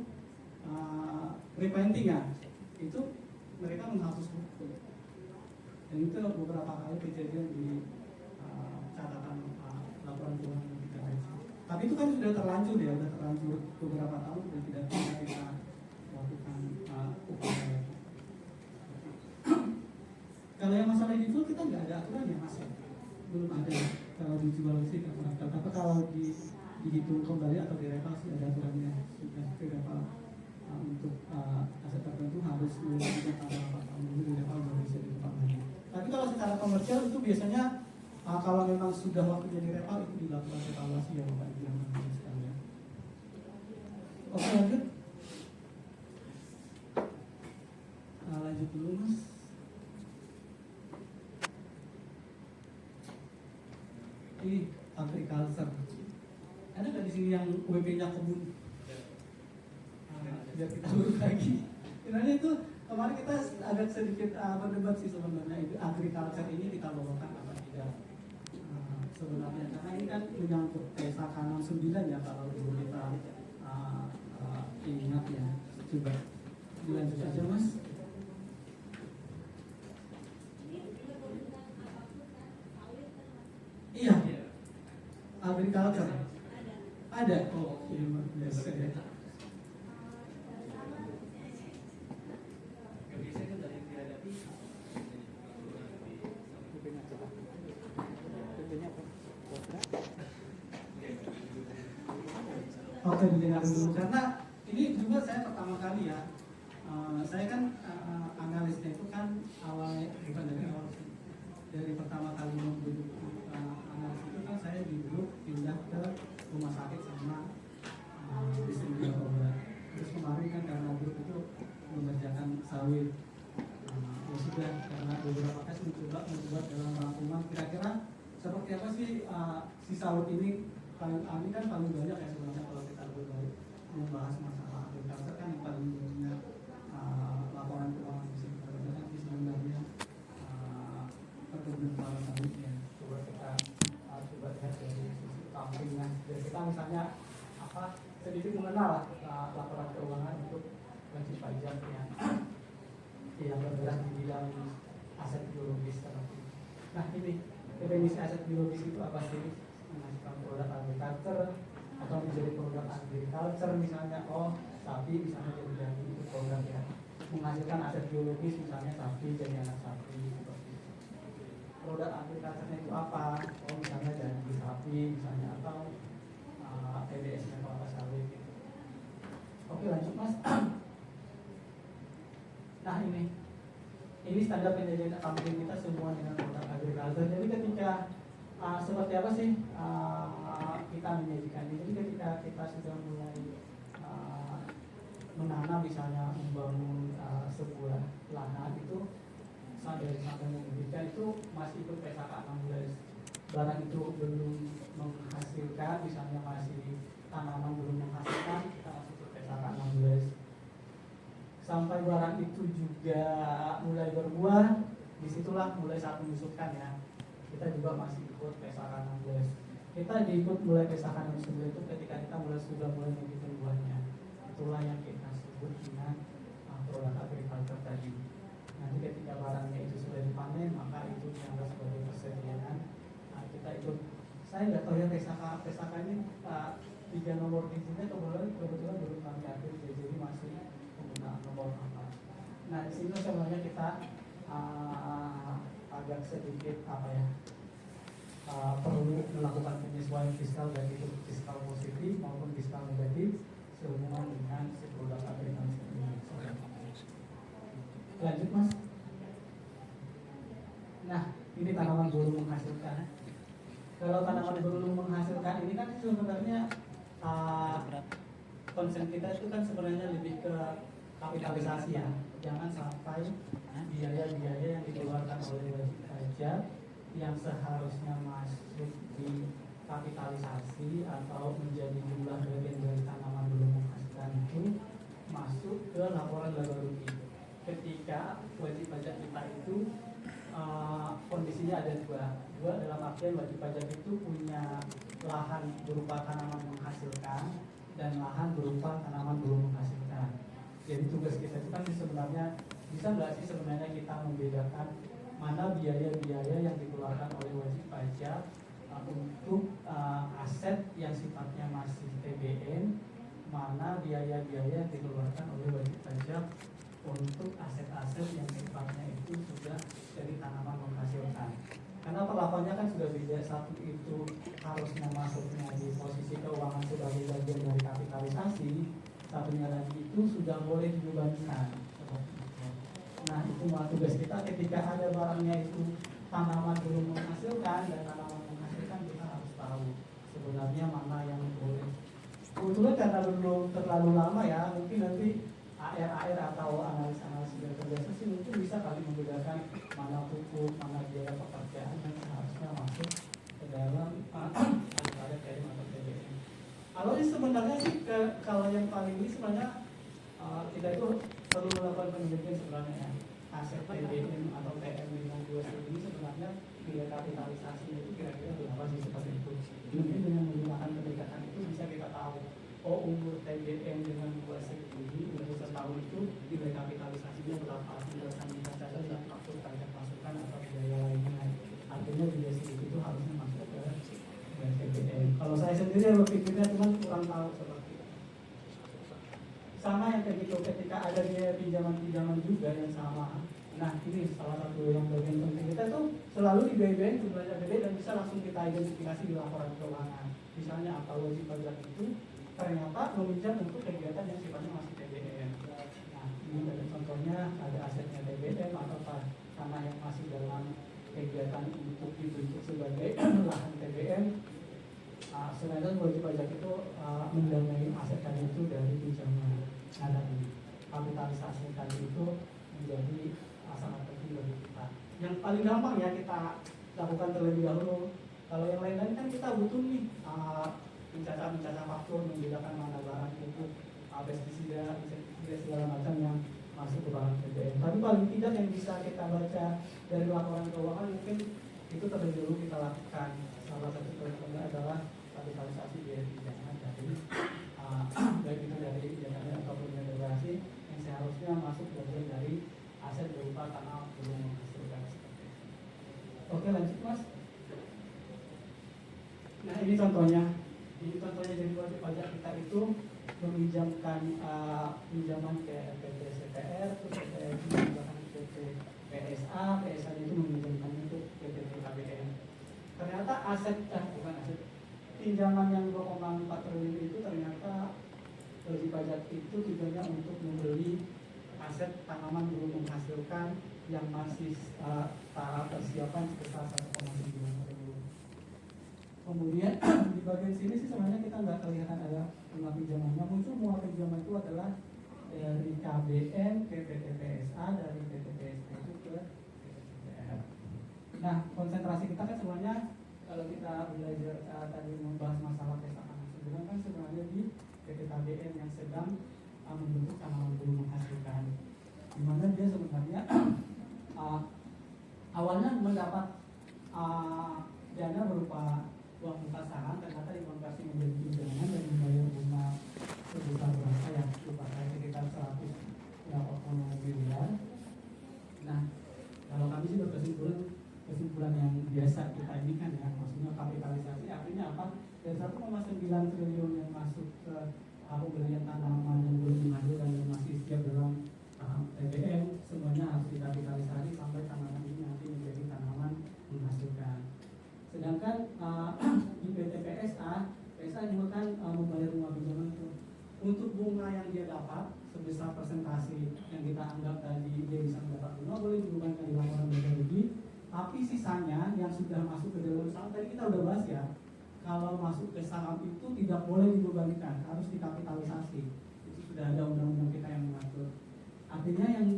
replanting ya. Itu mereka menghapus buku. Dan itu beberapa kali kejadian di catatan laporan keuangan yang kita baca. Tapi itu kan sudah terlanjur ya, sudah terlanjur beberapa tahun sudah tidak bisa kita lakukan upaya. Kalau yang masalah dijual kita nggak ada aturan ya Mas. Belum ada. Kalau dijual sih nggak pernah. Tapi kalau dihitung kembali atau direpal sih ada aturannya, sudah direpal untuk aset tertentu harus melakukan tanggal 4 tahun dulu direpal baru bisa ditukar lagi. Tapi kalau secara komersial itu biasanya kalau memang sudah waktunya direpal itu dilakukan evaluasi ya Bapak Ibu yang nanti sekalian. Oke lanjut. Lanjut dulu Mas. Ini agriculture. Ada nggak di sini yang WP-nya kebun? Biar kita urut lagi. Sebenarnya itu kemarin kita agak sedikit berdebat sih sebenarnya itu agriculture ini kita bawakan apa tidak sebenarnya, karena ini kan menyangkut SHK 69 ya kalau dulu kita ingat ya. Coba dilanjut aja Mas. Iya, agriculture ada. Oh, iya biasa ya. Oke, didengar dulu karena ini juga saya pertama kali ya. Saya kan analisnya itu kan bukan dari awal sih. Dari pertama kali duduk analis itu kan saya duduk pindah ke rumah sakit sama distributor obat. Terus kemarin kan karena grup itu mengerjakan sawit. Ya sudah, karena beberapa tes mencoba membuat dalam rangkuman kira-kira seperti apa sih si sawit ini paling kan paling banyak ya sebenarnya kalau kita membahas masalah agriculture kan yang paling banyak laporan keuangan di sini tapi sebenarnya perkebunan kelapa sawit ya. Coba kita coba lihat dari sisi sampingnya. Jadi kita misalnya sedikit mengenal laporan keuangan untuk wajib pajak yang bergerak di bidang aset biologis tertentu. Nah ini definisi aset biologis itu apa sih? Menghasilkan produk agriculture atau menjadi produk agriculture misalnya sapi misalnya jadi itu produk ya. Menghasilkan aset biologis misalnya sapi jadi anak sapi seperti itu. Produk agriculture itu apa? Misalnya jadi sapi misalnya atau TBS-nya kelapa sawit gitu. Oke lanjut mas. Nah ini standar penyajian accounting kita semua dengan produk agriculture. Jadi ketika seperti apa sih kita menyajikan ini? Jadi ketika kita sudah mulai menanam misalnya membangun sebuah lahan itu sampai memberikan itu masih ikut PSAK 16. Barang itu belum menghasilkan, misalnya masih tanaman belum menghasilkan, kita masuk ke PSAK 16. Sampai barang itu juga mulai berbuah, disitulah mulai saat menyusupkan ya. Kita juga masih ikut PSAK 16. Kita diikut mulai PSAK 16 itu ketika kita sudah mulai membuat buahnya. Itulah yang kita sebut dengan produk agriculture tadi. Nanti ketika barangnya itu sudah dipanen, maka itu dianggap sebagai persediaan. Kita ikut, saya nggak tahu ya PSAK ini 3 nomor izinnya kebetulan belum kami atur, jadi masih menggunakan nomor apa. Nah di sini sebenarnya kita agak sedikit perlu melakukan penyesuaian fiskal baik itu fiskal positif maupun fiskal negatif sehubungan dengan si produk agriculture ini. Lanjut mas. Nah ini tanaman belum menghasilkan. Kalau tanaman belum menghasilkan ini kan sebenarnya concern kita itu kan sebenarnya lebih ke kapitalisasi ya. Jangan sampai biaya-biaya yang dikeluarkan oleh wajib pajak yang seharusnya masuk di kapitalisasi atau menjadi jumlah bagian dari tanaman belum menghasilkan itu masuk ke laporan laba rugi. Ketika wajib pajak kita itu kondisinya ada dua dalam artian wajib pajak itu punya lahan berupa tanaman menghasilkan dan lahan berupa tanaman belum menghasilkan. Jadi tugas kita itu kan sebenarnya bisa nggak sih sebenarnya kita membedakan mana biaya-biaya yang dikeluarkan oleh wajib pajak untuk aset yang sifatnya masih TBN, mana biaya-biaya yang dikeluarkan oleh wajib pajak untuk aset-aset yang sifatnya itu sudah dari tanaman menghasilkan. Karena perlakuannya kan sudah beda, satu itu harusnya masuknya di posisi keuangan sebagai bagian dari kapitalisasi, satunya lagi itu sudah boleh dibebankan. Nah itu tugas kita ketika ada barangnya itu tanaman belum menghasilkan dan tanaman menghasilkan, kita harus tahu sebenarnya mana yang boleh. Kebetulan karena belum terlalu lama ya, mungkin nanti AR atau analis-analis yang terbiasa sih mungkin bisa kali membedakan mana pupuk, mana biaya pekerjaan yang seharusnya masuk ke dalam ada TM atau TBM. Kalau ini sebenarnya sih kalau yang paling ini sebenarnya kita itu perlu melakukan penelitian sebenarnya ya. Aset TBM atau TM dengan dua ini sebenarnya nilai kapitalisasi itu kira-kira berapa sih seperti itu. Mungkin dengan menggunakan pendekatan itu bisa kita tahu umur TBM dengan dua ini untuk setahun itu nilai kapitalisasinya berapa, berdasarkan kita catat dan faktur pajak masukan atau biaya lainnya. Artinya biaya segitu itu harusnya masuk ke TBM. Kalau saya sendiri berpikirnya cuma kurang tahu seperti itu. Sama yang kayak gitu ketika ada biaya pinjaman juga yang sama. Nah ini salah satu yang bagian penting kita tuh selalu di BBM jumlahnya gede dan bisa langsung kita identifikasi di laporan keuangan. Misalnya apa wajib pajak itu ternyata meminjam untuk kegiatan yang sifatnya masih TBM. Nah ini ada contohnya, ada asetnya TBM atau tanah yang masih dalam kegiatan untuk dibentuk sebagai lahan TBM. Sebenarnya wajib pajak itu mendanai aset tadi itu dari pinjaman. Nah ini kapitalisasi tadi itu menjadi sangat penting bagi kita. Yang paling gampang ya kita lakukan terlebih dahulu. Kalau yang lain-lain kan kita butuh nih mencacah faktor, membedakan mana barang itu pestisida, insektisida segala macam yang masuk ke barang PBM. Tapi paling tidak yang bisa kita baca dari laporan keuangan mungkin itu terlebih dahulu kita lakukan. Salah satu contohnya adalah kapitalisasi biaya pinjaman dari baik itu dari jaminan ataupun generasi yang seharusnya masuk bagian dari aset berupa tanah belum menghasilkan seperti itu. Oke, lanjut Mas. Nah ini contohnya jadi wajib pajak kita itu meminjamkan pinjaman ke PT CTR, terus meminjamkan ke PT PSA, PSA itu meminjamkan untuk PT KBN. Ternyata pinjaman yang 2,4 triliun itu ternyata wajib pajak itu tujuannya untuk membeli aset tanaman belum menghasilkan yang masih tahap persiapan sebesar 1,9 triliun. Kemudian di bagian sini sih sebenarnya kita nggak kelihatan ada bunga pinjamannya. Muncul bunga pinjaman itu adalah dari KBN ke PT PSA, dari PT PSA itu ke PTPR. Nah konsentrasi kita kan sebenarnya kalau kita belajar tadi membahas masalah kesamaan sebenarnya kan sebenarnya di PT KBN yang sedang membentuk tanaman belum menghasilkan, di mana dia sebenarnya awalnya mendapat dana berupa uang muka saham, ternyata dikonversi menjadi pinjaman dan membayar bunga sebesar berapa ya? Lupa saya sekitar 100 miliar. Nah, kalau kami sih kesimpulan yang biasa kita ini kan ya, maksudnya kapitalisasi artinya apa? Dari 1,9 triliun yang masuk ke pembelian tanaman yang belum menghasilkan dan masih siap dalam TBM, semuanya harus dikapitalisasi sampai tanaman ini nanti menjadi tanaman menghasilkan. Sedangkan di PT PSA juga kan membayar bunga pinjaman itu untuk bunga yang dia dapat sebesar persentase yang kita anggap tadi dia bisa mendapat bunga boleh dibebankan di laporan metodologi, tapi sisanya yang sudah masuk ke dalam saham tadi kita udah bahas ya, kalau masuk ke saham itu tidak boleh dibebankan, harus dikapitalisasi. Itu sudah ada undang-undang kita yang mengatur. Artinya yang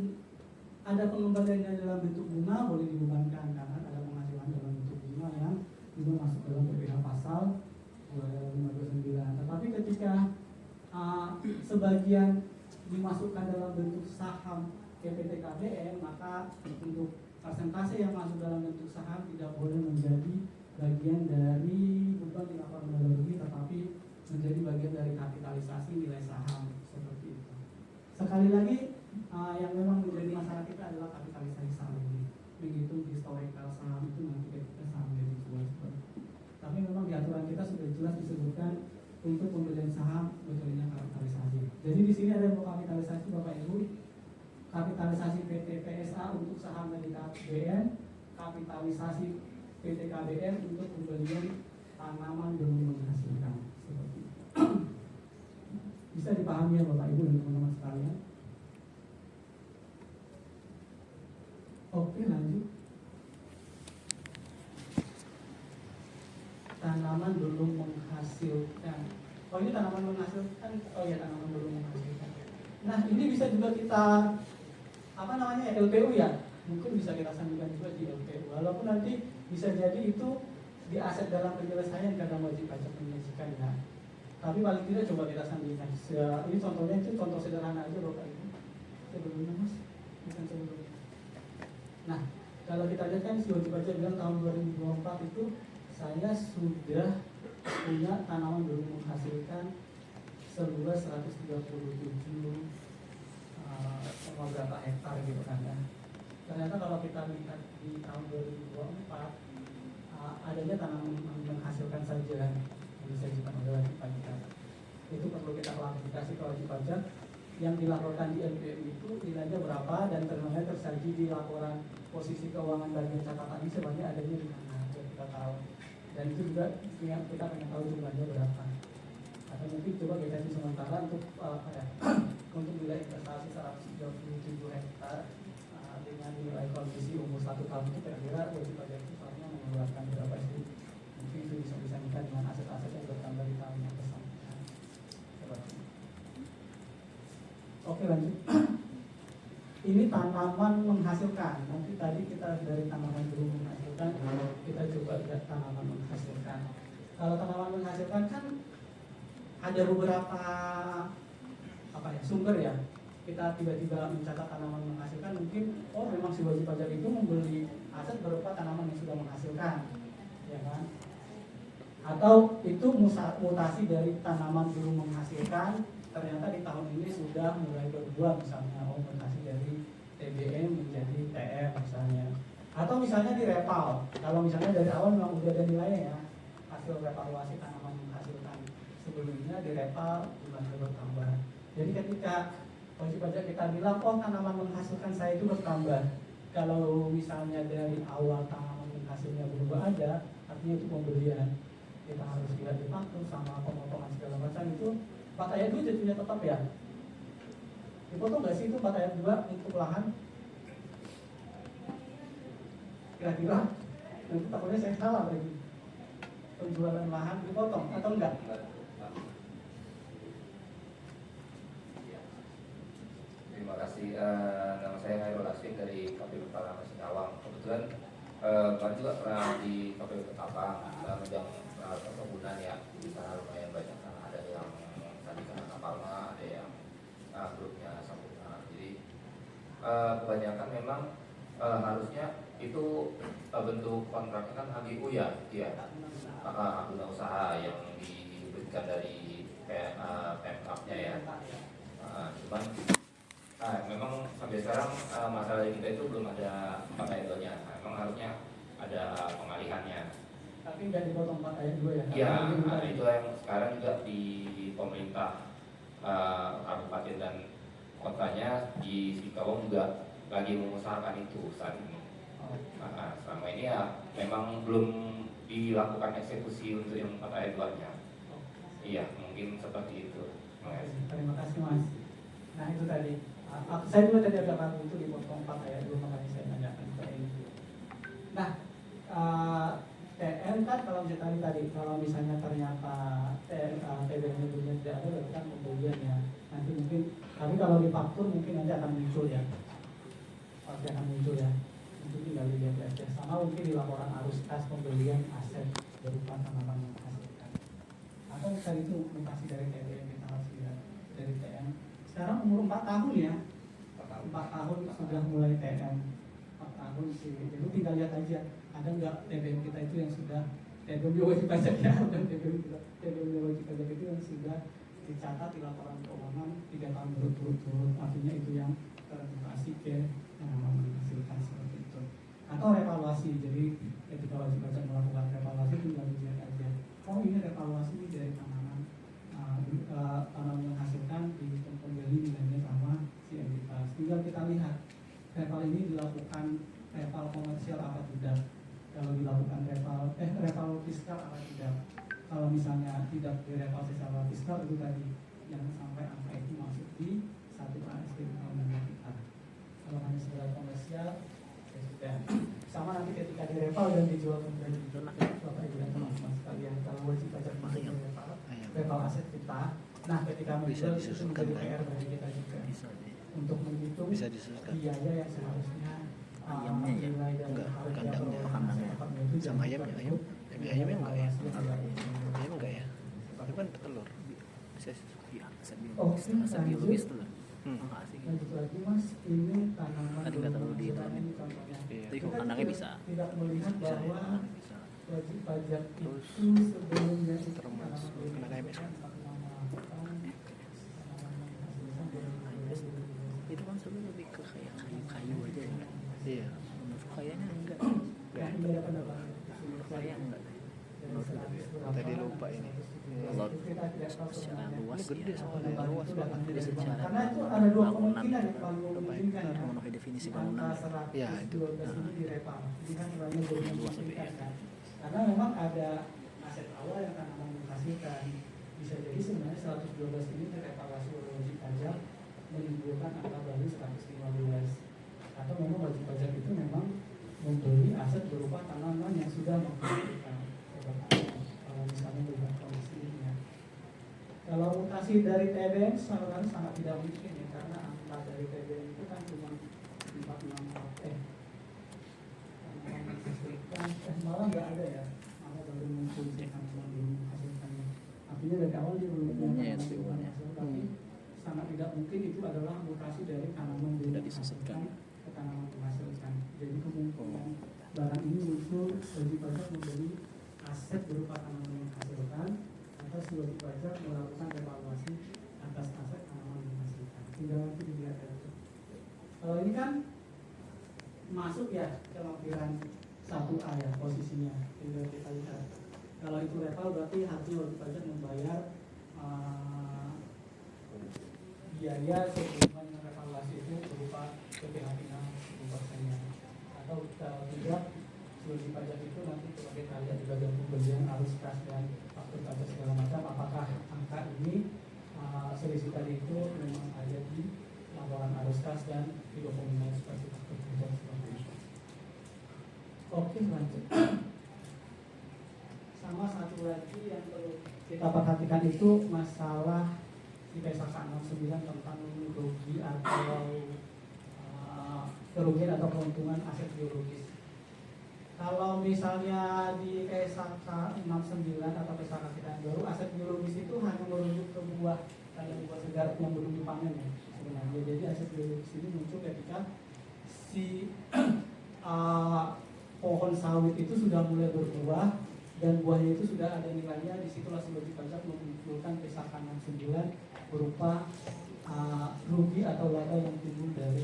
ada pengembaliannya dalam bentuk bunga boleh dibebankan karena ada penghasilan dalam bentuk bunga yang juga masuk dalam PPh pasal 529. Tetapi ketika sebagian dimasukkan dalam bentuk saham PT KBN, maka untuk persentase yang masuk dalam bentuk saham tidak boleh menjadi bagian dari beban di laporan metodologi, tetapi menjadi bagian dari kapitalisasi nilai saham seperti itu. Sekali lagi yang memang menjadi masalah kita adalah kapitalisasi saham ini. Begitu historical saham itu nanti kita saham jadi jual seperti. Tapi memang di aturan kita sudah jelas disebutkan untuk pembelian saham betulnya kapitalisasi. Jadi di sini ada kapitalisasi Bapak Ibu, kapitalisasi PT PSA untuk saham dari KBN, kapitalisasi PT KBN untuk pembelian tanaman belum menghasilkan seperti itu. Bisa dipahami ya Bapak Ibu dan teman-teman sekalian. Oke, lanjut. Tanaman belum menghasilkan. Oh ini tanaman menghasilkan. Oh ya, tanaman belum menghasilkan. Nah ini bisa juga kita LPU ya. Mungkin bisa kita sambungkan juga di LPU. Walaupun nanti bisa jadi itu di aset dalam penyelesaian kadang wajib pajak menyajikan ya. Tapi paling tidak coba kita sambungkan. Ini contohnya itu contoh sederhana aja Bapak Ibu. Sebelumnya Mas, bukan sebelumnya. Nah, kalau kita lihat kan si wajib pajak bilang tahun 2024 itu saya sudah punya tanaman belum menghasilkan seluas 137 berapa hektar gitu kan ya. Ternyata kalau kita lihat di tahun 2024 adanya tanaman menghasilkan saja yang disajikan oleh wajib pajak. Itu perlu kita klarifikasi ke wajib pajak yang dilaporkan di LPU itu nilainya berapa dan ternyata tersaji di laporan posisi keuangan bagian catatan ini sebenarnya adanya di mana kita tahu. Dan itu juga kita pengen tahu jumlahnya berapa. Atau mungkin coba kita hitung sementara untuk untuk nilai investasi 137 hektar dengan nilai kondisi umur 1 tahun itu kira-kira wajib pajak itu soalnya mengeluarkan berapa sih? Mungkin itu bisa disandingkan dengan aset-aset yang bertambah di tahun yang bersangkutan. Oke, lanjut. Ini tanaman menghasilkan. Nanti tadi kita dari tanaman belum menghasilkan, kita coba lihat tanaman menghasilkan. Kalau tanaman menghasilkan kan ada beberapa sumber ya. Kita tiba-tiba mencatat tanaman menghasilkan, mungkin memang si wajib pajak itu membeli aset berupa tanaman yang sudah menghasilkan, ya kan? Atau itu mutasi dari tanaman belum menghasilkan, ternyata di tahun ini sudah mulai berbuah, misalnya mutasi dari TBM menjadi TM misalnya, atau misalnya di repal. Kalau misalnya dari awal memang udah ada nilainya ya, hasil revaluasi tanaman menghasilkan sebelumnya di repal jumlahnya bertambah. Jadi ketika wajib pajak kita bilang tanaman menghasilkan saya itu bertambah, kalau misalnya dari awal tanaman menghasilnya belum ada, artinya itu pembelian, kita harus lihat di faktur sama pemotongan segala macam itu. 4 ayat 2 jadinya tetap ya. Dipotong nggak sih itu 4 ayat 2 untuk lahan? Kira-kira nanti takutnya saya salah lagi. Penjualan lahan dipotong atau enggak? Terima kasih. Nama saya Hairul Aswin dari KPU Ketapang Singkawang. Kebetulan kemarin juga pernah di KPU Ketapang menjang perkebunan ya. Di sana lumayan banyak, ada yang tadi karena kapalnya, ada yang grupnya Sampurna. Jadi kebanyakan memang harusnya itu bentuk kontraknya kan HGU ya, guna usaha yang diberikan dari Pemkapnya ya. Cuman memang sampai sekarang masalah kita itu belum ada 4 ayat 2-nya. Memang harusnya ada pengalihannya. Tapi nggak dipotong 4 ayat 2 ya? Iya, itu yang sekarang juga di pemerintah kabupaten dan kotanya di Singkawang juga lagi mengusahakan itu saat ini. Selama ini ya memang belum dilakukan eksekusi untuk yang 4 ayat 2-nya. Iya, mungkin seperti itu. Terima kasih Mas. Nah itu tadi, saya juga tadi agak ragu itu dipotong 4 ayat 2, makanya saya tanyakan ke ini. Nah, TN kan kalau misalnya tadi kalau misalnya ternyata TBM-nya belum tidak ada, berarti kan pembelian ya. Nanti mungkin, tapi kalau di faktur mungkin nanti akan muncul ya. Pasti akan muncul ya. Itu tinggal dilihat aja. Sama mungkin di laporan arus kas pembelian aset berupa tanaman yang menghasilkan. Atau misalnya itu mutasi dari TBM kita harus lihat dari TN. Sekarang umur 4 tahun ya. 4 tahun sudah mulai TM. 4 tahun sih. Jadi tinggal lihat aja ada nggak TBM kita itu yang sudah TBM wajib pajak ya, dan TBM wajib pajak itu yang sudah dicatat di laporan keuangan 3 tahun berturut-turut, artinya itu yang termutasi ke menghasilkan seperti itu. Atau revaluasi, jadi ketika wajib pajak melakukan revaluasi tinggal dilihat aja, ini revaluasi ini dari tanaman menghasilkan di pembeli nilainya sama si entitas. Tinggal kita lihat reval ini dilakukan reval komersial apa tidak. Kalau dilakukan reval fiskal apa tidak. Kalau misalnya tidak direval secara fiskal, itu tadi yang sampai angka itu masuk di satu KSP undang-undang kita. Kalau hanya secara komersial ya sudah. Sama nanti ketika direval dan dijual kembali, Bapak Ibu dan teman-teman sekalian, kalau wajib pajak reval aset kita, nah ketika menjual itu menjadi PR bagi kita juga untuk menghitung biaya yang seharusnya ayamnya ya, enggak kandangnya, sama ayamnya, ayamnya enggak ya, ayam enggak ya, itu kan telur, bisa ya, asap biologis telur. Lanjut lagi Mas, ini tanaman tadi nggak terlalu dihitungin, tapi kok kandangnya bisa, tidak melihat bahwa wajib pajak itu sebelumnya itu kandangnya bisa. Itu kan sebenarnya lebih ke kayak kayu aja ya. Iya. Menurut kayaknya enggak. Kayak enggak. Tadi lupa ini. Kalau secara luas gede ya, soalnya luas banget. Jadi secara karena itu ada dua bangunan kemungkinan yang paling memungkinkan ya. memenuhi definisi bangunan. Ya itu. Ini direval. Ini kan sebenarnya jadi memungkinkan kan. Karena memang ada aset awal yang tanaman menghasilkan. Bisa jadi sebenarnya 112 ini terevaluasi oleh wajib pajak menimbulkan angka baru 115. Atau memang wajib pajak itu memang membeli aset berupa tanaman yang sudah menghasilkan. Kalau misalnya melihat kondisi ini ya. Kalau mutasi dari TBM sangat tidak mungkin ya, karena plat dari TBM itu kan cuma 464 malah nggak ada ya, malah baru muncul sih tanaman belum menghasilkannya. Artinya dari awal dia belum punya tanaman hasil, tapi sangat tidak mungkin itu adalah mutasi dari tanaman belum dihasilkan ke tanaman menghasilkan. Jadi kemungkinan barang ini muncul wajib pajak membeli aset berupa tanaman menghasilkan atau si wajib pajak melakukan evaluasi atas aset tanaman menghasilkan. Tinggal nanti dilihat itu. Kalau ini kan masuk ya ke lampiran 1A ya posisinya, tinggal kita lihat. Kalau itu level berarti artinya wajib pajak membayar biaya sebelum evaluasi itu berupa keprihatinan 10%-nya. Atau kalau tidak, wajib pajak itu nanti coba kita lihat di bagian pembelian arus kas dan faktur pajak segala macam, apakah angka ini selisih tadi itu memang ada di laporan arus kas dan di dokumen seperti faktur pajak seperti itu. Oke, lanjut. Sama satu lagi yang perlu kita perhatikan itu masalah di PSAK 69 tentang rugi atau kerugian atau keuntungan aset biologis. Kalau misalnya di PSAK 69 atau PSAK kita yang baru, aset biologis itu hanya merujuk ke buah segar yang belum dipanen ya sebenarnya. Jadi aset biologis ini muncul ketika si pohon sawit itu sudah mulai berbuah dan buahnya itu sudah ada nilainya. Disitulah si wajib pajak memunculkan PSAK 69 berupa rugi atau laba yang timbul dari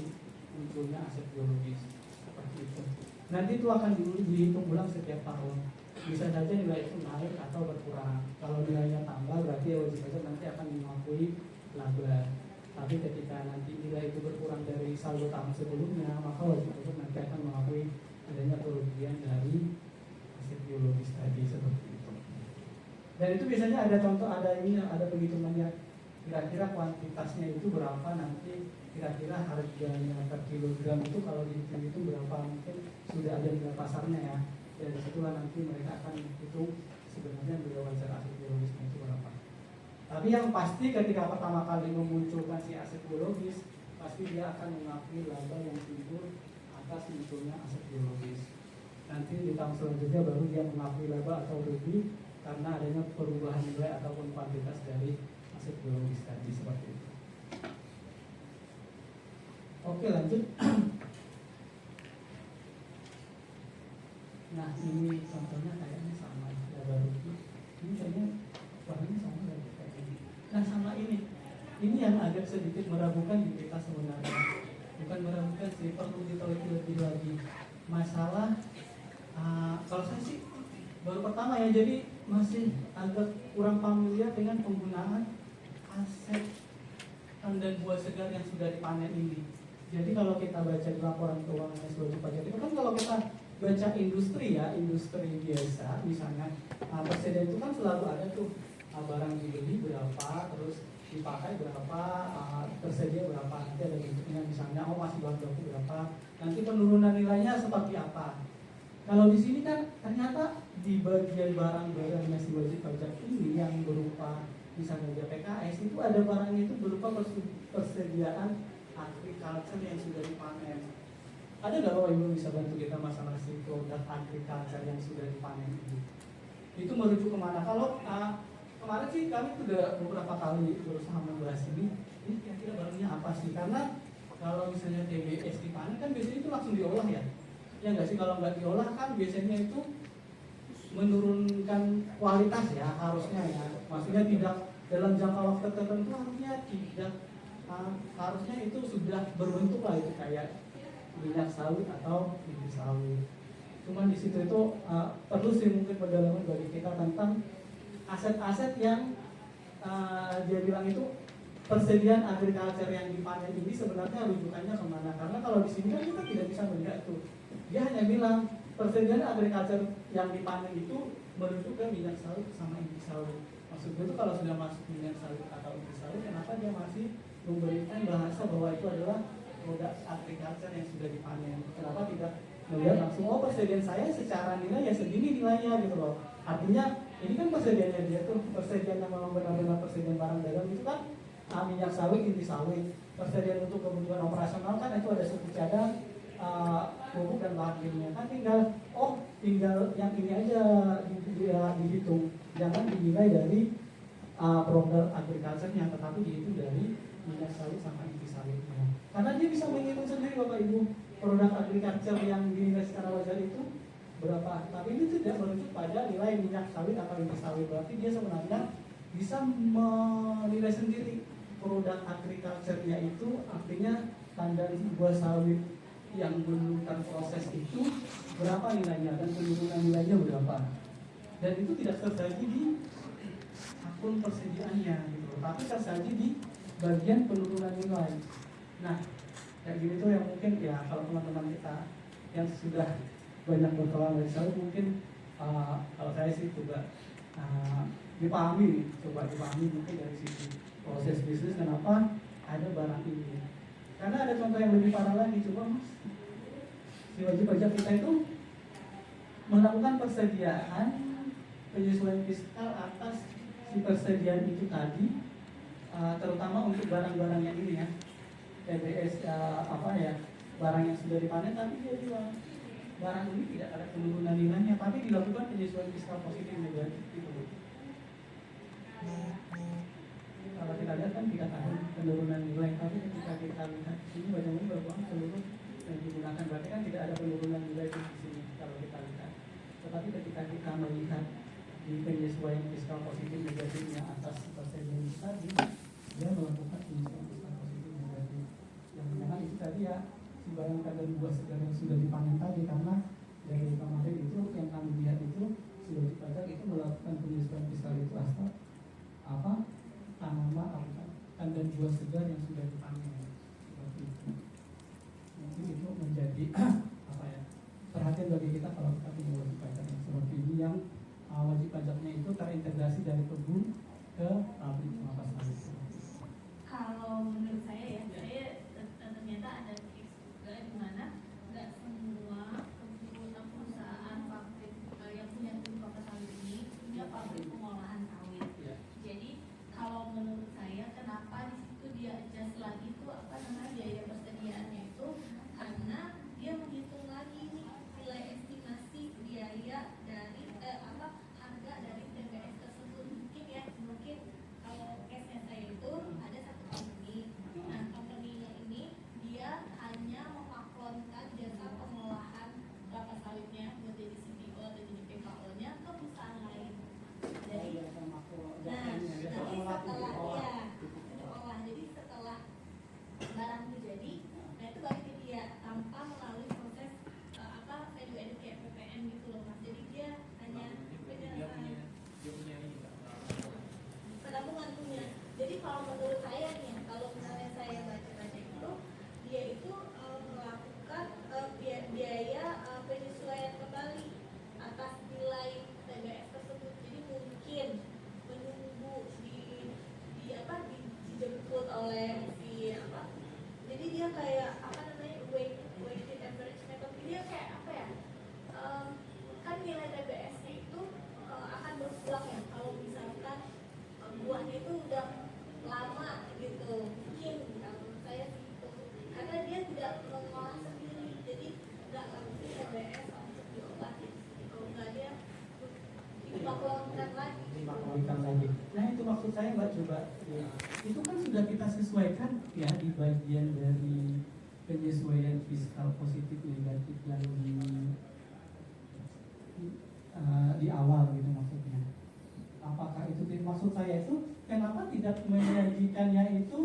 munculnya aset biologis seperti itu. Nanti itu akan dihitung ulang setiap tahun. Bisa saja nilai itu naik atau berkurang. Kalau nilainya tambah berarti wajib pajak nanti akan mengakui laba. Tapi ketika nanti nilai itu berkurang dari saldo tahun sebelumnya, maka wajib pajak nanti akan mengakui adanya kerugian dari aset biologis tadi seperti itu. Dan itu biasanya ada contoh, ada penghitungannya, kira-kira kuantitasnya itu berapa, nanti kira-kira harganya per kilogram itu kalau dihitung berapa, mungkin sudah ada nilai pasarnya ya. Dan disitulah nanti mereka akan hitung sebenarnya nilai wajar aset biologisnya itu berapa. Tapi yang pasti ketika pertama kali memunculkan si aset biologis, pasti dia akan mengakui laba yang timbul atas munculnya aset biologis. Nanti di tahun selanjutnya baru dia mengakui laba atau rugi karena adanya perubahan nilai ataupun kuantitas dari aset biologis tadi seperti itu. Oke, lanjut. Nah, ini contohnya kayaknya sama laba rugi. Ini kayaknya warnanya sama lagi kayak ini. Nah, sama ini yang agak sedikit meragukan di kita sebenarnya. Bukan meragukan sih, perlu diteliti lebih lagi masalah kalau saya sih baru pertama ya, jadi masih agak kurang familiar dengan penggunaan aset dan buah segar yang sudah dipanen ini. Jadi kalau kita baca di laporan keuangan wajib pajak itu kan, kalau kita baca industri ya, industri biasa misalnya persediaan itu kan selalu ada tuh barang dibeli berapa, terus dipakai berapa, tersedia berapa, nanti ada bentuknya misalnya masih bahan baku berapa, nanti penurunan nilainya seperti apa. Kalau di sini kan ternyata di bagian barang-barang yang wajib pajak ini yang berupa misalnya PKS itu ada barangnya itu berupa persediaan agriculture yang sudah dipanen. Ada nggak Bapak Ibu bisa bantu kita masalah si produk agriculture yang sudah dipanen ini? Itu merujuk kemana? Kalau kemarin sih kami sudah beberapa kali berusaha membahas ini kira-kira barangnya apa sih? Karena kalau misalnya TBS dipanen kan biasanya itu langsung diolah ya. Ya nggak sih, kalau nggak diolah kan biasanya itu menurunkan kualitas ya, harusnya ya. Maksudnya tidak dalam jangka waktu tertentu, harusnya itu sudah berbentuk lah, itu kayak minyak sawit atau biji sawit. Cuman di situ itu perlu sih mungkin pendalaman bagi kita tentang aset-aset yang dia bilang itu persediaan agriculture yang dipanen ini sebenarnya rujukannya kemana? Karena kalau di sini kan kita tidak bisa melihat tuh. Dia hanya bilang persediaan agriculture yang dipanen itu merujuk ke minyak sawit sama inti sawit. Maksudnya itu kalau sudah masuk minyak sawit atau inti sawit, kenapa dia masih memberikan bahasa bahwa itu adalah produk agriculture yang sudah dipanen? Kenapa tidak melihat langsung, oh persediaan saya secara nilai ya segini nilainya gitu loh. Artinya ini kan persediaannya dia tuh, persediaan yang memang benar-benar persediaan barang dagang itu kan minyak sawit, inti sawit. persediaan untuk kebutuhan operasional kan itu ada suku cadang, pupuk dan bahan kimia. Kan tinggal yang ini aja dihitung, jangan dinilai dari produk agriculture-nya, tetapi dihitung dari minyak sawit sama inti sawitnya. Karena dia bisa menghitung sendiri Bapak Ibu produk agriculture yang dinilai secara wajar itu berapa. Tapi ini tidak merujuk pada nilai minyak sawit atau inti sawit. Berarti dia sebenarnya bisa menilai sendiri produk agriculture-nya itu, artinya tandan buah sawit yang belum terproses itu berapa nilainya dan penurunan nilainya berapa. Dan itu tidak tersaji di akun persediaannya gitu, tapi tersaji di bagian penurunan nilai. Nah, kayak gini tuh yang mungkin ya kalau teman-teman kita yang sudah banyak berkelang dari sawit mungkin kalau saya sih coba dipahami mungkin dari sisi proses bisnis kenapa ada barang ini. Karena ada contoh yang lebih parah lagi, coba Mas, si wajib pajak kita itu melakukan persediaan penyesuaian fiskal atas si persediaan itu tadi, terutama untuk barang-barang yang ini ya, TBS barang yang sudah dipanen, tapi dia jual barang ini tidak ada penurunan nilainya, tapi dilakukan penyesuaian fiskal positif negatif gitu. Kalau kita lihat kan tidak ada penurunan nilai, tapi ketika kita lihat di sini banyak uang seluruh yang digunakan, berarti kan tidak ada penurunan nilai di sini kalau kita lihat. Tetapi ketika kita melihat di penyesuaian fiskal positif negatifnya atas persediaan tadi, dia melakukan penyesuaian fiskal positif negatif. Yang mana itu tadi ya, si barang kadar buah segar yang sudah dipanen tadi, karena dari kemarin itu yang kami lihat itu si wajib pajak itu melakukan penyesuaian fiskal itu atas tanaman buah segar yang sudah dipanen seperti itu. Mungkin itu menjadi perhatian bagi kita kalau kita punya wajib pajak yang seperti ini, yang wajib pajaknya itu terintegrasi dari kebun ke pabrik kelapa sawit. Kalau menurut saya ya, saya ternyata ada case juga di mana nggak semua perusahaan pabrik yang punya kebun kelapa sawit ini punya pabrik pengolahan sawit. Jadi kalau menurut saya kenapa di situ dia adjust lagi tuh biaya persediaannya itu, karena dia menghitung lagi nih nilai estimasi biaya dari harga dari TBS tersebut. Mungkin kalau case-nya saya itu ada satu company. Nah, company-nya ini dia hanya memaklonkan jasa pengolahan kelapa sawitnya buat jadi CPO atau jadi PKO-nya ke perusahaan lain. Jadi setelah barang itu jadi, nah itu balik ke dia tanpa melalui proses value added kayak PPN gitu loh Mas. Jadi dia hanya penampungan punya. Jadi kalau menurut saya nih, kalau misalnya saya baca-baca itu, dia itu melakukan biaya penyesuaian kembali atas nilai TBS tersebut. Jadi mungkin menunggu dijemput oleh jadi dia kayak weighted average method. Dia kayak kan nilai TBS-nya itu akan berkurang ya kalau misalkan buahnya itu udah lama gitu. Mungkin kalau saya gitu, karena dia tidak mengolah sendiri, jadi nggak langsung TBS untuk diolah. Kalau nggak dia dimaklonkan lagi. Nah itu maksud saya Mbak, coba ya. Itu kan sudah kita sesuaikan ya di bagian dari penyesuaian fiskal positif negatif yang di awal gitu maksudnya. Apakah itu maksud saya itu kenapa tidak menyajikannya itu,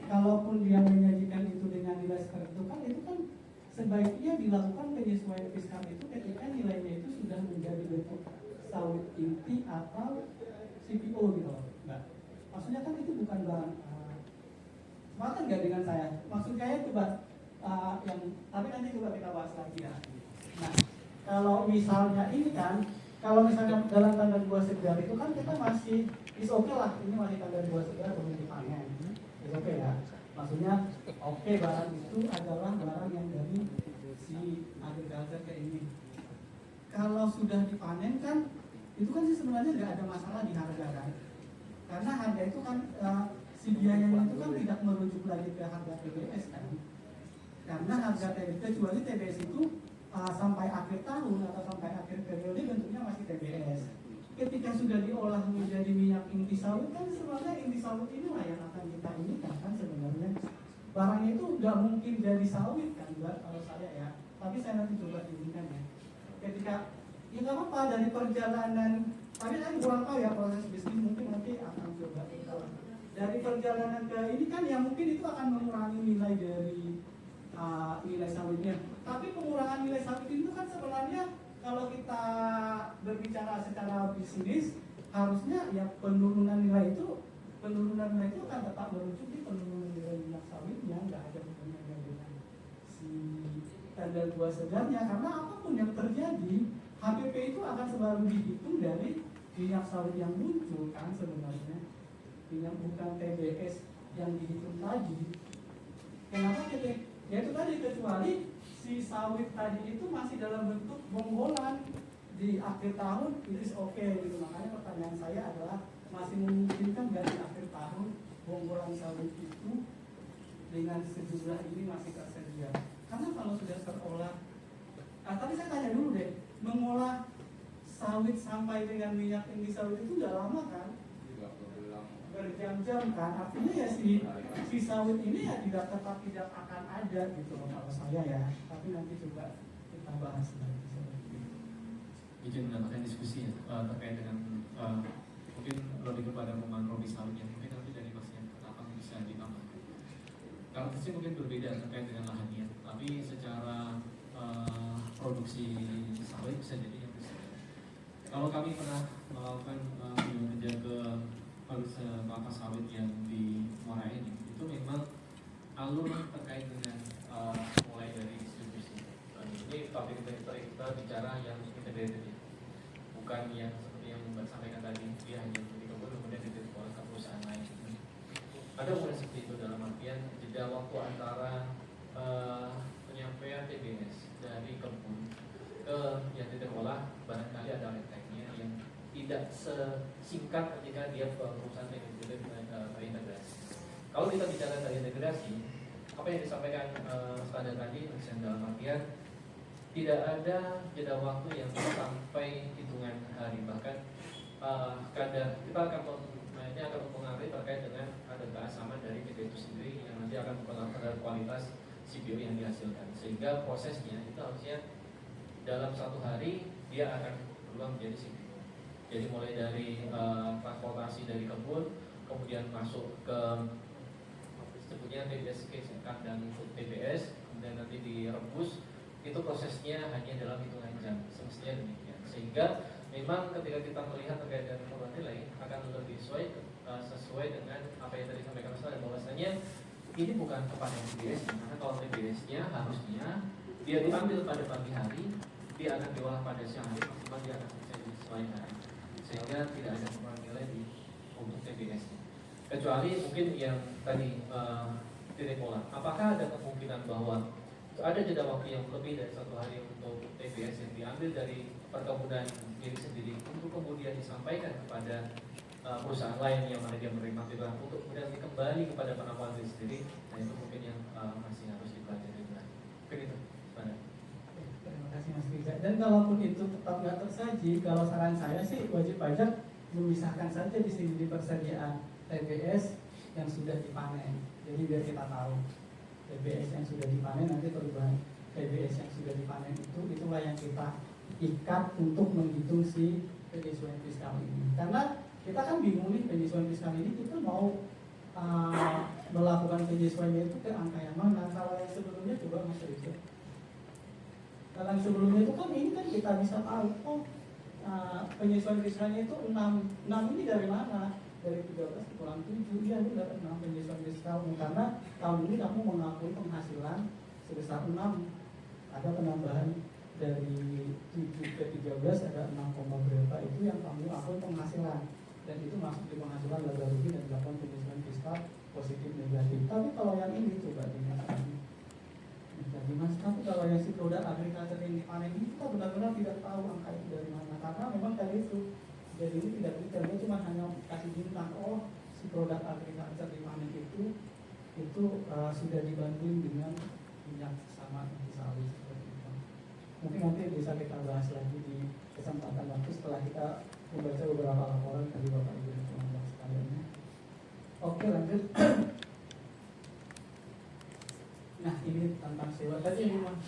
kalaupun dia menyajikan itu dengan nilai seperti itu kan sebaiknya dilakukan penyesuaian fiskal itu ketika nilainya itu sudah menjadi bentuk sawit inti atau CPO gitu loh, Mbak. Maksudnya kan itu bukan barang. Sepakat nggak dengan saya? Maksud saya coba tapi nanti coba kita bahas lagi ya. Nah, kalau misalnya ini kan, kalau misalnya dalam tanda buah segar itu kan kita masih oke lah, ini masih tanda buah segar belum dipanen, oke ya. Maksudnya barang itu adalah barang yang dari si agriculture kayak ini. Kalau sudah dipanen kan itu kan sih sebenarnya nggak ada masalah di harga kan, karena harga itu kan si biayanya itu kan tidak merujuk lagi ke harga TBS kan, karena harga TBS kecuali TBS itu sampai akhir tahun atau sampai akhir periode bentuknya masih TBS. Ketika sudah diolah menjadi minyak inti sawit kan sebenarnya inti sawit inilah yang akan kita inikan kan sebenarnya. Barangnya itu nggak mungkin jadi sawit kan kalau saya ya, tapi saya nanti coba inikan ya. Ketika ya nggak apa-apa dari perjalanan, tapi saya kurang tahu ya proses bisnis, mungkin nanti akan coba kita dari perjalanan ke ini kan yang mungkin itu akan mengurangi nilai dari nilai sawitnya. Tapi pengurangan nilai sawit itu kan sebenarnya kalau kita berbicara secara bisnis harusnya ya penurunan nilai itu akan tetap merujuk di penurunan nilai minyak sawitnya, nggak ada hubungannya dengan si tanda buah segarnya, karena apapun yang terjadi HPP itu akan selalu dihitung dari minyak sawit yang muncul kan sebenarnya, minyak bukan TBS yang dihitung tadi. Kenapa kita ya itu tadi, kecuali si sawit tadi itu masih dalam bentuk bonggolan di akhir tahun, itu oke gitu. Makanya pertanyaan saya adalah masih memungkinkan nggak di akhir tahun bonggolan sawit itu dengan sejumlah ini masih tersedia? Karena kalau sudah terolah, tadi saya tanya dulu deh, mengolah sawit sampai dengan minyak inti sawit itu udah lama kan? Berjam-jam kan, artinya ya si sawit ini ya tidak akan ada gitu loh kalau saya ya. Tapi nanti coba kita bahas lagi. Izin mendapatkan diskusi ya terkait dengan mungkin lebih kepada memangrove sawit yang mungkin nanti dari Mas yang apa bisa ditambahkan. Karakteristik mungkin berbeda terkait dengan lahannya, tapi secara produksi sawit bisa jadi yang bisa. Kalau kami pernah melakukan menjaga kelapa sawit yang di Muara ini, itu memang alur terkait dengan mulai dari distribusi. Ini topik kita bicara yang integrated ya, bukan yang seperti yang Mbak sampaikan tadi, dia hanya di kebun kemudian ditelepon ke perusahaan lain. Ada bukan seperti itu, dalam artian jeda waktu antara penyampaian TBS dari kebun ke yang diolah barangkali ada letaknya yang tidak sesingkat ketika dia perusahaan terintegrasi. Kalau kita bicara terintegrasi, apa yang disampaikan standar tadi, dalam artian tidak ada jeda waktu yang sampai hitungan hari, bahkan kadar kita akan mempengaruhi terkait dengan ada keasaman dari TB itu sendiri yang nanti akan mempengaruhi terhadap kualitas CPO yang dihasilkan, sehingga prosesnya itu harusnya dalam satu hari dia akan berubah menjadi CPO. Jadi mulai dari transportasi dari kebun, kemudian masuk ke sebutnya TBS kandang TBS, kemudian nanti direbus, itu prosesnya hanya dalam hitungan jam, semestinya demikian. Sehingga memang ketika kita melihat terkait dengan perubahan nilai akan lebih sesuai dengan apa yang tadi sampaikan Mas, dan bahwasanya ini bukan kepada TBS, karena kalau TBS-nya harusnya dia diambil pada pagi hari, dia akan diolah pada siang hari, maksimal dia akan selesai di sore hari, sehingga tidak ada perubahan nilai di untuk TBS. Kecuali mungkin yang tadi titik olah. Apakah ada kemungkinan bahwa ada jeda waktu yang lebih dari satu hari untuk TBS yang diambil dari perkebunan diri sendiri untuk kemudian disampaikan kepada perusahaan lain yang mana dia menerima titipan untuk kemudian kembali kepada penampungan diri sendiri? Nah itu mungkin yang masih harus dipelajari lagi. Begitu. Terima kasih Mas Riza. Dan kalaupun itu tetap nggak tersaji, kalau saran saya sih wajib pajak memisahkan saja di sini di persediaan TBS yang sudah dipanen. Jadi biar kita tahu TBS yang sudah dipanen, nanti perubahan TBS yang sudah dipanen itulah yang kita ikat untuk menghitung si penyesuaian fiskal ini. Karena kita kan bingung nih, penyesuaian fiskal ini kita mau melakukan penyesuaiannya itu ke angka yang mana. Kalau yang sebelumnya coba Mas Rizky, kalau yang sebelumnya itu kan ini kan kita bisa tahu, oh penyesuaian fiskalnya itu 6 ini dari mana? Dari 13 kurang 7, ya lu dapat 6 penyesuaian fiskal, karena tahun ini kamu mengakui penghasilan sebesar 6, ada penambahan dari 7 ke 13 ada 6, berapa itu yang kamu akui penghasilan, dan itu masuk di penghasilan laba rugi dan dilakukan penyesuaian fiskal positif negatif. Tapi kalau yang ini coba jadi Mas, tapi kalau yang si produk agriculture ini panen ini kita benar-benar tidak tahu angka itu dari mana, karena memang tadi itu jadi ini tidak detail, dia cuma hanya kasih bintang, oh si produk agriculture di panen itu sudah dibantuin dengan minyak sama inti sawit seperti itu. Mungkin nanti bisa kita bahas lagi di kesempatan waktu setelah kita membaca beberapa laporan dari Bapak Ibu dan teman-teman sekalian. Oke, lanjut. Nah, ini tentang sewa tadi ini Mas.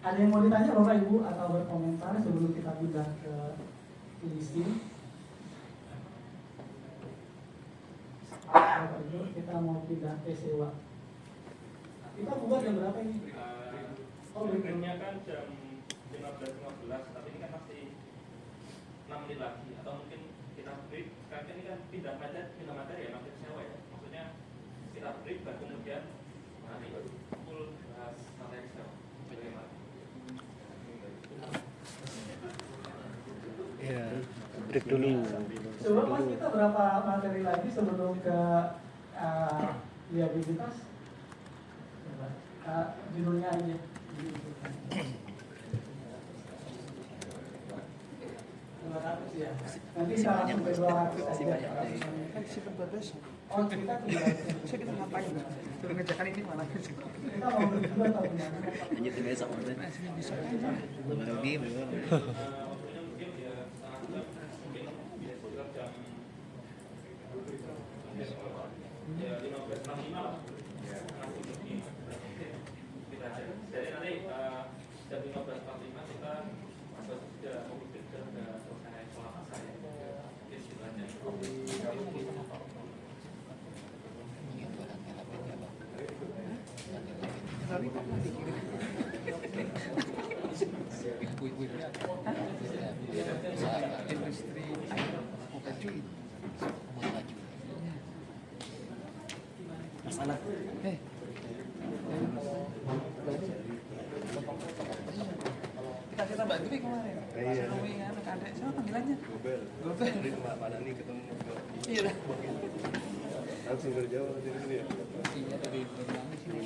Ada yang mau ditanya Bapak Ibu atau berkomentar sebelum kita pindah ke leasing? Bapak Ibu, kita mau pindah ke sewa. Kita buat jam berapa ini? Oh, breaknya kan jam 15.15, tapi ini kan masih 6 menit lagi. Atau mungkin kita break, karena ini kan pindah materi ya, materi sewa ya. Maksudnya kita break dan kemudian nanti full bahas materi sewa. Bagaimana? Ya, break dulu. Coba Mas, kita berapa materi lagi sebelum ke liabilitas? Judulnya aja. Ya. Nanti kita langsung ke 200 aja. Oh, kita kita ngapain? Suruh ngejakan ini malah. Kita mau berdua atau gimana? Lanjut besok. Lagi memang. Ya 15.45 lah. Jadi nanti jam 15.45 kita sudah publik sudah selesai sekolah masa ya. Jadi situ aja. Masalah. Kita bantu kemarin. Iya. Anak adek siapa panggilannya? Gobel. Tadi Pak Dani ketemu juga. Iya. Langsung kerja di sini ya. Iya dari sini.